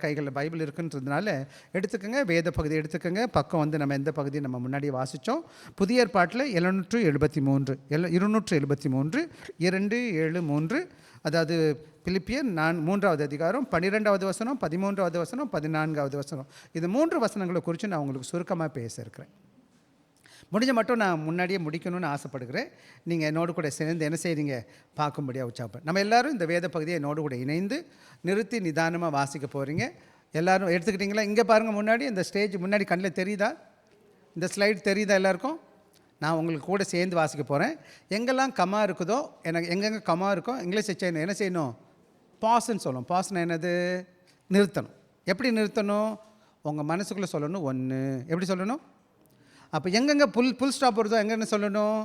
கைகளில் பைபிள் இருக்குன்றதுனால எடுத்துக்கோங்க, வேத பகுதி எடுத்துக்கோங்க. பக்கம் வந்து நம்ம எந்த பகுதியை நம்ம முன்னாடி வாசித்தோம். புதிய ஏற்பாட்டில் 773 273 273, அதாவது பிலிப்பியர் 3வது அதிகாரம் 12வது வசனம், 13வது வசனம், 14வது வசனம். இது 3 வசனங்களை குறித்து நான் உங்களுக்கு சுருக்கமாக பேச இருக்கிறேன். முடிஞ்ச மட்டும் நான் முன்னாடியே முடிக்கணும்னு ஆசைப்படுகிறேன். நீங்கள் என்னோடு கூட சேர்ந்து என்ன செய்கிறீங்க, பார்க்கும்படியாக உற்சாகம். நம்ம எல்லோரும் இந்த வேத பகுதியை என்னோடு கூட இணைந்து நிறுத்தி நிதானமாக வாசிக்க போகிறீங்க. எல்லோரும் எடுத்துக்கிட்டிங்களா? இங்கே பாருங்கள், முன்னாடி இந்த ஸ்டேஜ் முன்னாடி கண்ணில் தெரியுதா? இந்த ஸ்லைட் தெரியுதா எல்லாருக்கும்? நான் உங்களுக்கு கூட சேர்ந்து வாசிக்க போகிறேன். எங்கெல்லாம் கமா இருக்குதோ, எனக்கு எங்கெங்கே கமா இருக்கோ இங்கிலீஷ் செய்யணும். என்ன செய்யணும்? பாஸ்ன்னு சொல்லணும். பாஸ்ன்னு என்னது? நிறுத்தணும். எப்படி நிறுத்தணும்? உங்கள் மனசுக்குள்ளே சொல்லணும். 1 எப்படி சொல்லணும்? அப்போ எங்கெங்கே புல் ஸ்டாப் வருதோ எங்கன்னு சொல்லணும்?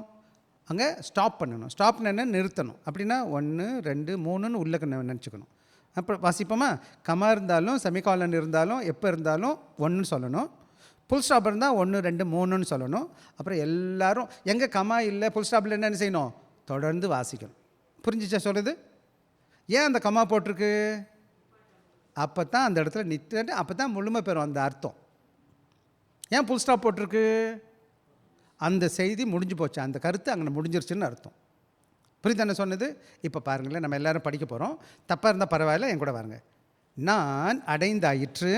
அங்கே ஸ்டாப் பண்ணணும். ஸ்டாப்னு என்ன? நிறுத்தணும். அப்படின்னா 1 2 3ன்னு உள்ளே நினச்சிக்கணும். அப்புறம் வாசிப்போமா? கமா இருந்தாலும் செமிகாலன் இருந்தாலும் எப்போ இருந்தாலும் 1 சொல்லணும். புல் ஸ்டாப் இருந்தால் 1 2 3ன்னு சொல்லணும். அப்புறம் எல்லோரும் எங்கே கமா இல்லை புல் ஸ்டாப்பில் என்னென்னு செய்யணும்? தொடர்ந்து வாசிக்கணும். புரிஞ்சிச்சா சொல்லுது? ஏன் அந்த கமா போட்டிருக்கு? அப்போ தான் அந்த இடத்துல நிற்று, அப்போ தான் முழுமை பெறும் அந்த அர்த்தம். ஏன் புல் ஸ்டாப் போட்டிருக்கு? அந்த செய்தி முடிஞ்சு போச்சு, அந்த கருத்து அங்கே முடிஞ்சிருச்சுன்னு அர்த்தம். புரியுதானே சொன்னது? இப்போ பாருங்களேன், நம்ம எல்லோரும் படிக்க போகிறோம். தப்பாக இருந்தால் பரவாயில்ல, என் கூட பாருங்க. நான் அடைந்தாயிற்று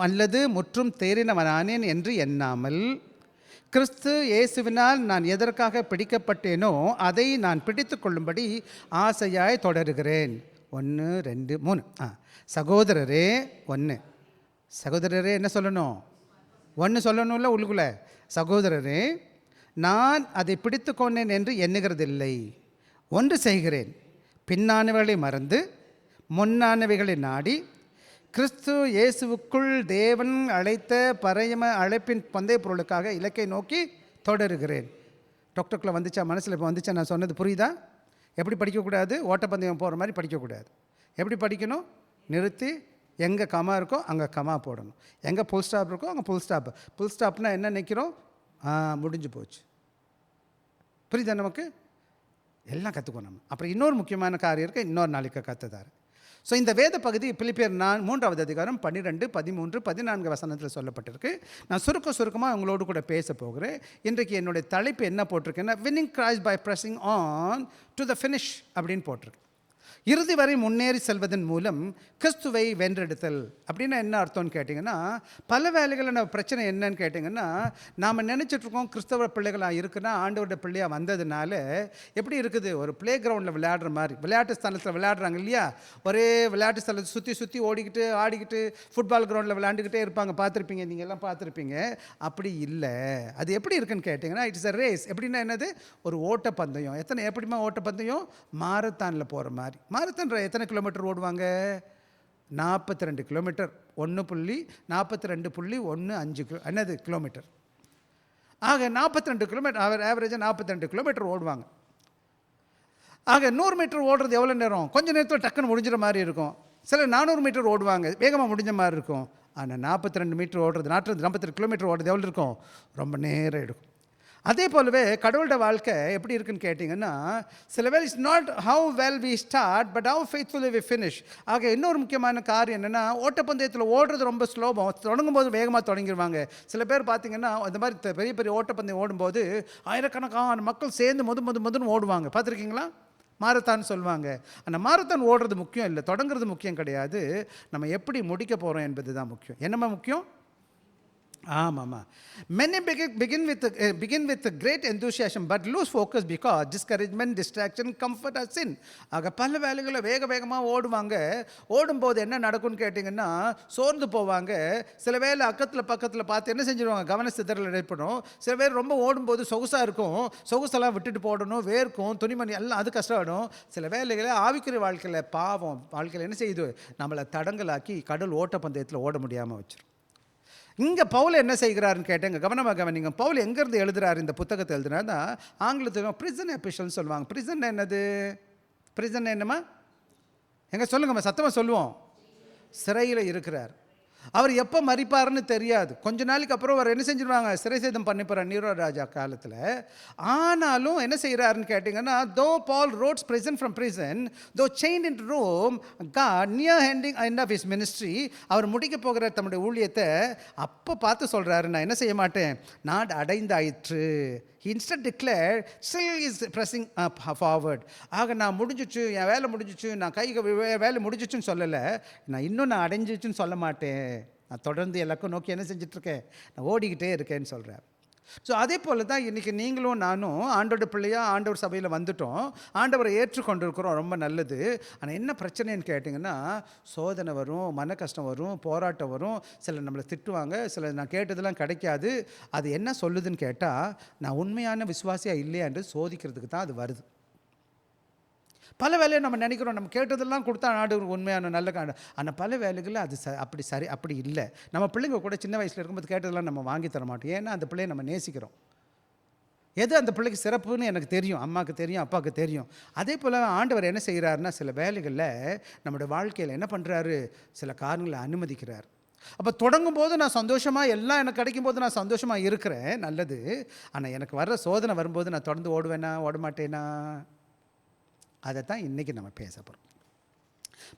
அல்லது முற்றும் தேறினவனானேன் என்று எண்ணாமல், கிறிஸ்து இயேசுவினால் நான் எதற்காக பிடிக்கப்பட்டேனோ அதை நான் பிடித்து கொள்ளும்படி ஆசையாய் தொடருகிறேன். 1 2 3. சகோதரரே 1. சகோதரரே என்ன சொல்லணும்? 1 சொல்லணும்ல உள்ளுக்குள்ளே. சகோதரரே, நான் அதை பிடித்து கொண்டேன் என்று எண்ணுகிறதில்லை. ஒன்று செய்கிறேன், பின்னானவைகளை மறந்து முன்னானவைகளை நாடி கிறிஸ்து இயேசுவுக்குள் தேவன் அழைத்த பரம அழைப்பின் பந்தய பொருளுக்காக இலக்கை நோக்கி தொடருகிறேன். டாக்டருக்குள்ளே வந்துச்சா? மனசில் இப்போ வந்துச்சா? நான் சொன்னது புரியுதா? எப்படி படிக்கக்கூடாது? ஓட்டப்பந்தயம் போகிற மாதிரி படிக்கக்கூடாது. எப்படி படிக்கணும்? நிறுத்தி எங்கே கமா இருக்கோ அங்கே கமா போடணும். எங்கே புல் ஸ்டாப் இருக்கோ அங்கே புல் ஸ்டாப். புல் ஸ்டாப்னா என்ன நிற்கிறோம்? முடிஞ்சு போச்சு. புரியுதா? நமக்கு எல்லாம் கற்றுக்கணும் நம்ம. அப்புறம் இன்னொரு முக்கியமான காரியம் இருக்குது, இன்னொரு நாளைக்கு கற்றுதார். ஸோ இந்த வேத பகுதி பிலிப்பியர் 3வது அதிகாரம் 12 13 14 வசனத்தில் சொல்லப்பட்டிருக்கு. நான் சுருக்கமாக உங்களோடு கூட பேச போகிறேன். இன்றைக்கு என்னுடைய தலைப்பு என்ன போட்டிருக்கேன்னா, winning Christ by pressing on to the finish அப்படின்னு போட்டிருக்கு. இறுதி வரை முன்னேறி செல்வதன் மூலம் கிறிஸ்துவை வென்றெடுத்தல். அப்படின்னா என்ன அர்த்தம்னு கேட்டிங்கன்னா, பல வேலைகளில் பிரச்சனை என்னன்னு கேட்டிங்கன்னா, நாம் நினச்சிட்ருக்கோம் கிறிஸ்தவ பிள்ளைகளாக இருக்குன்னா ஆண்டவருடைய பிள்ளையாக வந்ததுனால எப்படி இருக்குது? ஒரு ப்ளே கிரவுண்டில் விளையாடுற மாதிரி, விளையாட்டு ஸ்தலத்தில் விளையாடுறாங்க இல்லையா? ஒரே விளையாட்டு ஸ்தலத்தை சுற்றி ஓடிக்கிட்டு ஆடிக்கிட்டு ஃபுட்பால் கிரவுண்டில் விளையாண்டுக்கிட்டே இருப்பாங்க. பார்த்துருப்பீங்க, நீங்கள் எல்லாம் பார்த்துருப்பீங்க. அப்படி இல்லை. அது எப்படி இருக்குன்னு கேட்டிங்கன்னா, இட்ஸ் அ ரேஸ். எப்படின்னா என்னது? ஒரு ஓட்டப்பந்தயம். எப்படிமா ஓட்டப்பந்தயம்? மாரத்தானில் போகிற மாதிரி. மாரத்தான் எத்தனை கிலோமீட்டர் ஓடுவாங்க? 42 கிலோமீட்டர். 1.42.15 என்னது கிலோமீட்டர். ஆக 42 கிலோமீட்டர், ஆவரேஜாக 42 கிலோமீட்டர் ஓடுவாங்க. ஆக 100 மீட்டர் ஓடுறது எவ்வளோ நேரம்? கொஞ்சம் நேரத்தில் டக்குன்னு முடிஞ்சிற மாதிரி இருக்கும். சில 400 மீட்டர் ஓடுவாங்க, வேகமாக முடிஞ்ச மாதிரி இருக்கும். ஆனால் 42 மீட்டர் ஓடுறது, 42 கிலோமீட்டர் ஓடுறது எவ்வளோ இருக்கும்? ரொம்ப நேரம் எடுக்கும். அதே போலவே கடவுளோட வாழ்க்கை எப்படி இருக்குன்னு கேட்டிங்கன்னா, சில வேலை it's not how well we start but how faithfully we finish. ஆக இன்னொரு முக்கியமான காரியம் என்னென்னா, ஓட்டப்பந்தயத்தில் ஓடுறது ரொம்ப ஸ்லோபம். தொடங்கும் போது வேகமாக தொடங்கிடுவாங்க. சில பேர் பார்த்திங்கன்னா, அந்த மாதிரி பெரிய பெரிய ஓட்டப்பந்தயம் ஓடும்போது ஆயிரக்கணக்கான மக்கள் சேர்ந்து முதன்னு ஓடுவாங்க. பார்த்துருக்கீங்களா? மாரத்தான் சொல்லுவாங்க. அந்த மாரத்தான் ஓடுறது முக்கியம் இல்லை, தொடங்குறது முக்கியம் கிடையாது. நம்ம எப்படி முடிக்க போகிறோம் என்பது தான் முக்கியம். என்னம்மா முக்கியம்? ஆமாம்மா. Many begin with great enthusiasm but lose focus because discouragement, distraction, comfort or sin. ஆக பல வேலைகளை வேகமாக ஓடுவாங்க. ஓடும்போது என்ன நடக்கும்னு கேட்டிங்கன்னா, சோர்ந்து போவாங்க. சில வேலை பக்கத்தில் பார்த்து என்ன செஞ்சுருவாங்க? கவன சிதறல் ஏற்படும். சில பேர் ரொம்ப ஓடும்போது சொகுசாக இருக்கும், சொகுசெல்லாம் விட்டுட்டு போடணும், வேர்க்கும், துணிமணி எல்லாம் அது கஷ்டப்படும். சில வேலைகளை ஆவிக்குரிய வாழ்க்கையில் என்ன செய்யுது? நம்மளை தடங்கலாக்கி கடல் ஓட்டப்பந்தயத்தில் ஓட முடியாமல் வச்சிடும். இங்கே பவுல் என்ன செய்கிறாருன்னு கேட்டேங்க, கவனமாக கவனிங்க. பவுல் எங்கேருந்து எழுதுகிறார்? இந்த புத்தகத்தை எழுதுனா ஆங்கிலத்தில் பிரிசன் எபிசல்னு சொல்லுவாங்க. பிரிசன் என்னது? பிரிசன் என்னம்மா? எங்கே சொல்லுங்கம்மா, சத்தமாக சொல்லுவோம். சிறையில் இருக்கிறார். அவர் எப்போ மறிப்பாருன்னு தெரியாது. கொஞ்ச நாளைக்கு அப்புறம் அவர் என்ன செஞ்சிருவாங்க, சிறை சேதம் பண்ணிப்பார் நீரோ ராஜா காலத்தில். ஆனாலும் என்ன செய்கிறாருன்னு கேட்டிங்கன்னா, தோ பால் roads prison from prison, though chained into Rome, God near ending end of his ministry, அவர் முடிக்க போகிற தம்முடைய ஊழியத்தை அப்போ பார்த்து சொல்கிறாரு, நான் என்ன செய்ய மாட்டேன், நாடு அடைந்தாயிற்று. He instead declared, still is pressing forward. ஆக நான் முடிஞ்சிச்சு, என் வேலை முடிஞ்சிச்சு, நான் வேலை முடிஞ்சிச்சுன்னு சொல்லலை, நான் அடைஞ்சிச்சுன்னு சொல்ல மாட்டேன், நான் தொடர்ந்து எல்லாருக்கும் நோக்கி என்ன செஞ்சிட்ருக்கேன், நான் ஓடிக்கிட்டே இருக்கேன்னு சொல்கிறேன். ஸோ அதே போல் தான் இன்றைக்கி நீங்களும் நானும் ஆண்டோட பிள்ளையாக ஆண்டவர் சபையில் வந்துட்டோம், ஆண்டவரை ஏற்றுக்கொண்டிருக்கிறோம், ரொம்ப நல்லது. ஆனால் என்ன பிரச்சனைன்னு கேட்டிங்கன்னா, சோதனை வரும், மன கஷ்டம் வரும், போராட்டம் வரும், சிலர் நம்மளை திட்டுவாங்க, சிலர் நான் கேட்டதெல்லாம் கிடைக்காது. அது என்ன சொல்லுதுன்னு கேட்டால், நான் உண்மையான விசுவாசியாக இல்லையான்று சோதிக்கிறதுக்கு தான் அது வருது. பல வேலையை நம்ம நினைக்கிறோம், நம்ம கேட்டதெல்லாம் கொடுத்தா ஆண்டவர் உண்மையான நல்ல ஆனால் பல வேலைகளில் அது அப்படி இல்லை. நம்ம பிள்ளைங்க கூட சின்ன வயசில் இருக்கும்போது கேட்டதெல்லாம் நம்ம வாங்கி தர மாட்டோம். ஏன்னா அந்த பிள்ளையை நம்ம நேசிக்கிறோம். எது அந்த பிள்ளைக்கு சிறப்புன்னு எனக்கு தெரியும், அம்மாவுக்கு தெரியும், அப்பாவுக்கு தெரியும். அதே போல் ஆண்டவர் என்ன செய்கிறாருன்னா, சில வேலைகளில் நம்முடைய வாழ்க்கையில் என்ன பண்ணுறாரு, சில காரணங்களை அனுமதிக்கிறார். அப்போ தொடங்கும் போது நான் சந்தோஷமாக, எல்லாம் எனக்கு கிடைக்கும் போது நான் சந்தோஷமாக இருக்கிறேன், நல்லது. ஆனால் எனக்கு வர்ற சோதனை வரும்போது நான் தொடர்ந்து ஓடுவேனா ஓட மாட்டேனா, அதை தான் இன்றைக்கி நம்ம பேச போகிறோம்.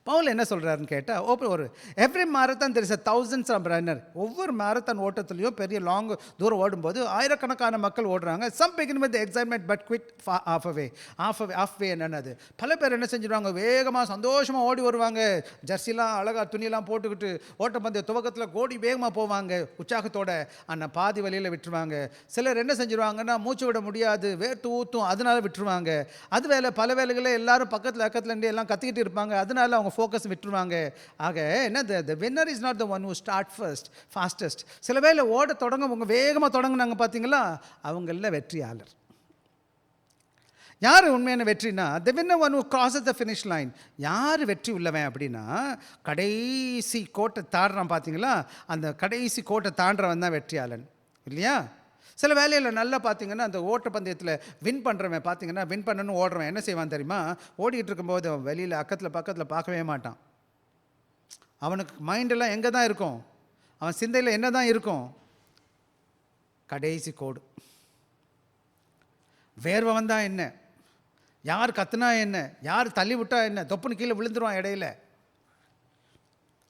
பவுல் என்ன சொல்கிறாருன்னு கேட்டால், ஒரு every marathon there is a thousands of runner. ஒவ்வொரு மாரத்தான் ஓட்டத்துலேயும் பெரிய லாங் தூரம் ஓடும்போது ஆயிரக்கணக்கான மக்கள் ஓடுறாங்க. Some begin with excitement but quit halfway என்னது, பல பேர் என்ன செஞ்சுருவாங்க, வேகமாக சந்தோஷமாக ஓடி வருவாங்க, ஜெர்சிலாம் அழகாக துணியெல்லாம் போட்டுக்கிட்டு ஓட்டப்பந்தய துவக்கத்தில் கோடி வேகமாக போவாங்க உற்சாகத்தோட. ஆனால் பாதி வழியில் விட்டுருவாங்க. சிலர் என்ன செஞ்சுருவாங்கன்னா, மூச்சு விட முடியாது, வேர்த்து ஊற்றும், அதனால விட்டுருவாங்க. அது பல வேலைகளில் எல்லாரும் பக்கத்தில் இருந்து எல்லாம் கத்திக்கிட்டு இருப்பாங்க, அதனால அவங்க ஃபோக்கஸ் விட்டுருவாங்க. ஆக என்ன, the winner is not the one who start fastest. சில வேளை ஓட தொடங்க வேகமாக தொடங்கினாங்க பார்த்தீங்களா, அவங்கள வெற்றியாளர். யார் உண்மையான வெற்றினா, the winner one who crosses the finish line. யார் வெற்றி உள்ளவன் அப்படின்னா, கடைசி கோட்டை தாண்டுறான் பார்த்தீங்களா, அந்த கடைசி கோட்டை தாண்டுறவன் தான் வெற்றியாளன், இல்லையா? சில வேலையில் நல்லா பார்த்தீங்கன்னா, அந்த ஓட்டப்பந்தயத்தில் வின் பண்ணுறவன் பார்த்தீங்கன்னா, வின் பண்ணணும்னு ஓடுறவன் என்ன செய்வான் தெரியுமா, ஓடிக்கிட்டு இருக்கும்போது அவன் வெளியில் பக்கத்தில் பார்க்கவே மாட்டான். அவனுக்கு மைண்டெல்லாம் எங்கே தான் இருக்கும், அவன் சிந்தையில் என்ன தான் இருக்கும், கடைசி கோடு. வேர்வை வந்தால் என்ன, யார் கத்துனா என்ன, யார் தள்ளி விட்டா என்ன, தொப்புன்னு கீழே விழுந்துருவான் இடையில.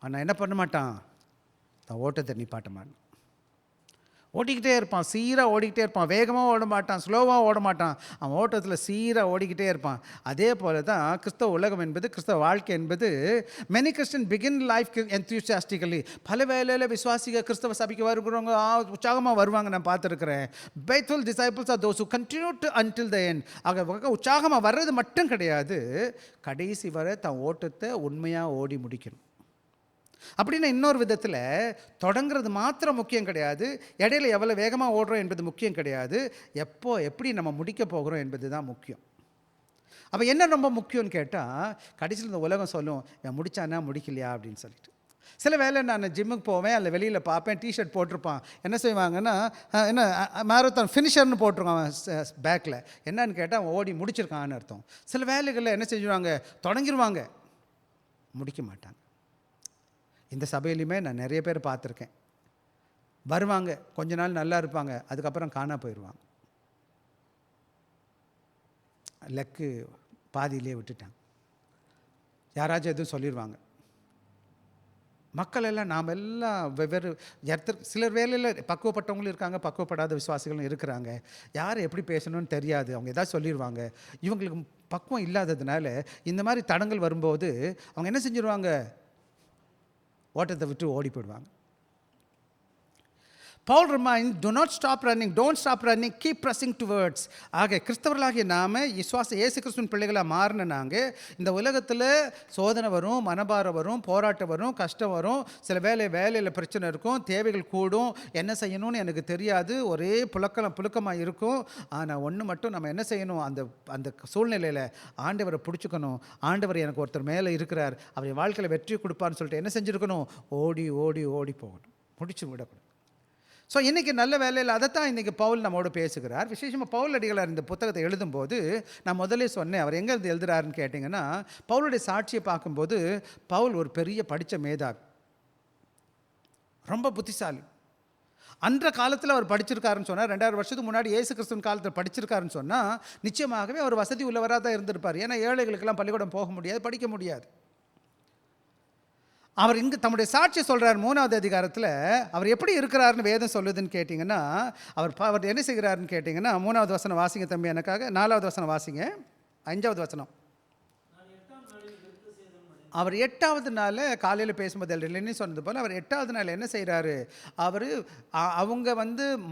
ஆனால் என்ன பண்ண மாட்டான், தான் ஓட்டத்தை நிப்பாட்ட மாட்டான். ஓடிக்கிட்டே இருப்பான், சீராக ஓடிக்கிட்டே இருப்பான், வேகமாக ஓட மாட்டான், ஸ்லோவாக ஓட மாட்டான், அவன் ஓட்டத்தில் சீராக ஓடிக்கிட்டே இருப்பான். அதே போல தான் கிறிஸ்தவ உலகம் என்பது, கிறிஸ்தவ வாழ்க்கை என்பது. Many Christian begin life enthusiastically. பல வேலையில் விசுவாசிக கிறிஸ்தவ சபைக்கு வருகிறவங்க உற்சாகமாக வருவாங்க, நான் பார்த்துருக்கிறேன். faithful disciples are those who continue to until the end. ஆக உற்சாகமாக வர்றது மட்டும் கிடையாது, கடைசி வரை தான் ஓட்டத்தை உண்மையாக ஓடி முடிக்கணும். அப்படின்னா இன்னொரு விதத்தில், தொடங்கிறது மாத்திரம் முக்கியம் கிடையாது, இடையில எவ்வளோ வேகமாக ஓடுறோம் என்பது முக்கியம் கிடையாது, எப்படி நம்ம முடிக்க போகிறோம் என்பது தான் முக்கியம். அப்போ என்ன ரொம்ப முக்கியம்னு கேட்டால், கடைசியில் இந்த உலகம் சொல்லும், என் முடிச்சானா முடிக்கலையா அப்படின்னு சொல்லிட்டு. சில வேளை நான் ஜிம்முக்கு போவேன், அதில் வெளியில் பார்ப்பேன், டிஷர்ட் போட்டிருப்பான், என்ன செய்வாங்கன்னா, என்ன மாரத்தான் ஃபினிஷர்னு போட்டிருக்கான் பேக்கில், என்னன்னு கேட்டால் அவன் ஓடி முடிச்சிருக்கான்னு அர்த்தம். சில வேலைகளில் என்ன செஞ்சுருவாங்க, தொடங்கிடுவாங்க, முடிக்க மாட்டாங்க. இந்த சபையிலையுமே நான் நிறைய பேர் பார்த்துருக்கேன், வருவாங்க, கொஞ்ச நாள் நல்லா இருப்பாங்க, அதுக்கப்புறம் காணா போயிடுவாங்க, லக்கு பாதியிலே விட்டுட்டாங்க, யாராச்சும் எதுவும் சொல்லிடுவாங்க. மக்கள் எல்லாம், நாம் எல்லாம் வெவ்வேறு சிலர் வேலையில் பக்குவப்பட்டவங்களும் இருக்காங்க, பக்குவப்படாத விசுவாசிகளும் இருக்கிறாங்க. யார் எப்படி பேசணும்னு தெரியாது, அவங்க ஏதாவது சொல்லிடுவாங்க. இவங்களுக்கு பக்குவம் இல்லாததுனால இந்த மாதிரி தடங்கள் வரும்போது அவங்க என்ன செஞ்சிருவாங்க, ஓட்டத்தை விட்டு ஓடி போயிடுவாங்க. Paul reminds, do not stop running, don't stop running, keep pressing towards. ஆக கிறிஸ்தவர்களாகிய நாம இயேசு கிறிஸ்துவின் பிள்ளைகளாக மாறின நாங்கள் இந்த உலகத்தில் சோதனை வரும், மனபாரம் வரும், போராட்டம் வரும், கஷ்டம் வரும், சில வேலையில் பிரச்சனை இருக்கும், தேவைகள் கூடும், என்ன செய்யணும்னு எனக்கு தெரியாது, ஒரே புழுக்கமாக இருக்கும். ஆனால் ஒன்று மட்டும் நம்ம என்ன செய்யணும், அந்த சூழ்நிலையில் ஆண்டவரை பிடிச்சிக்கணும். ஆண்டவர் எனக்கு ஒருத்தர் மேலே இருக்கிறார், அவர் வாழ்க்கையில் வெற்றி கொடுப்பார்னு சொல்லிட்டு என்ன செஞ்சுருக்கணும், ஓடி ஓடி ஓடி போகணும், முடிச்சு விடக்கூடாது. ஸோ இன்றைக்கி நல்ல வேலையில் அதைத்தான் இன்றைக்கி பவுல் நம்மோடு பேசுகிறார். விசேஷமாக பவுல் அடிகளார் இந்த புத்தகத்தை எழுதும்போது, நான் முதலே சொன்னேன், அவர் எங்கே இருந்து எழுதுகிறாருன்னு கேட்டிங்கன்னா, பவுலுடைய சாட்சியை பார்க்கும்போது பவுல் ஒரு பெரிய படித்த மேதாவி. ரொம்ப புத்திசாலி. அன்ற காலத்தில் அவர் படிச்சிருக்காருன்னு சொன்னால், 2000 வருஷத்துக்கு முன்னாடி இயேசு கிறிஸ்துவின் காலத்தில் படிச்சிருக்காருன்னு சொன்னால், நிச்சயமாகவே அவர் வசதி உள்ளவராக தான் இருந்திருப்பார். ஏன்னா ஏழைகளுக்கெல்லாம் பள்ளிக்கூடம் போக முடியாது, படிக்க முடியாது. அவர் இங்கு தம்முடைய சாட்சி சொல்கிறார் 3வது அதிகாரத்தில். அவர் எப்படி இருக்கிறாருன்னு வேதம் சொல்லுதுன்னு கேட்டிங்கன்னா, அவர் என்ன செய்கிறாருன்னு கேட்டிங்கன்னா, 3வது வசனம் வாசிங்க தம்பி எனக்காக. 4வது வசனம் வாசிங்க. 5வது வசனம். அவர் 8வது நாள் காலையில் பேசும்போது இல்லைன்னு சொன்னது போல், அவர் 8வது நாள் என்ன செய்கிறாரு, அவர் அவங்க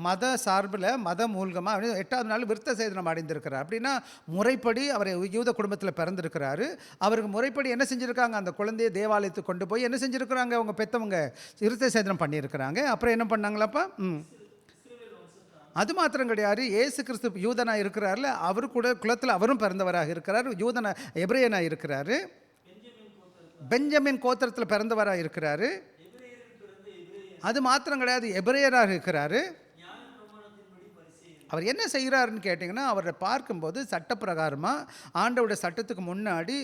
மத சார்பில் மத மூலமாக 8வது நாள் விருத்த சேதனம் அடைந்திருக்கிறார். அப்படின்னா முறைப்படி அவர் யூத குடும்பத்தில் பிறந்திருக்கிறாரு. அவருக்கு முறைப்படி என்ன செஞ்சுருக்காங்க, அந்த குழந்தையை தேவாலயத்துக்கு கொண்டு போய் என்ன செஞ்சுருக்கிறாங்க, அவங்க பெற்றவங்க விருத்த சேதனம் பண்ணியிருக்கிறாங்க. அப்புறம் என்ன பண்ணாங்களாப்பா? அது மாத்திரம் கிடையாது, இயேசு கிறிஸ்து யூதனாக இருக்கிறார்ல, அவர் கூட குலத்தில் அவரும் பிறந்தவராக இருக்கிறார். எபிரேயனாக இருக்கிறாரு. பெஞ்சமின் கோத்திரத்தில் பிறந்தவராக இருக்கிறாரு. அது மாத்திரம் கிடையாது, எபிரேயராக இருக்கிறாரு. அவர் என்ன செய்கிறாருன்னு கேட்டிங்கன்னா, அவரை பார்க்கும்போது சட்டப்பிரகாரமாக ஆண்டவருடைய சட்டத்துக்கு முன்னாடி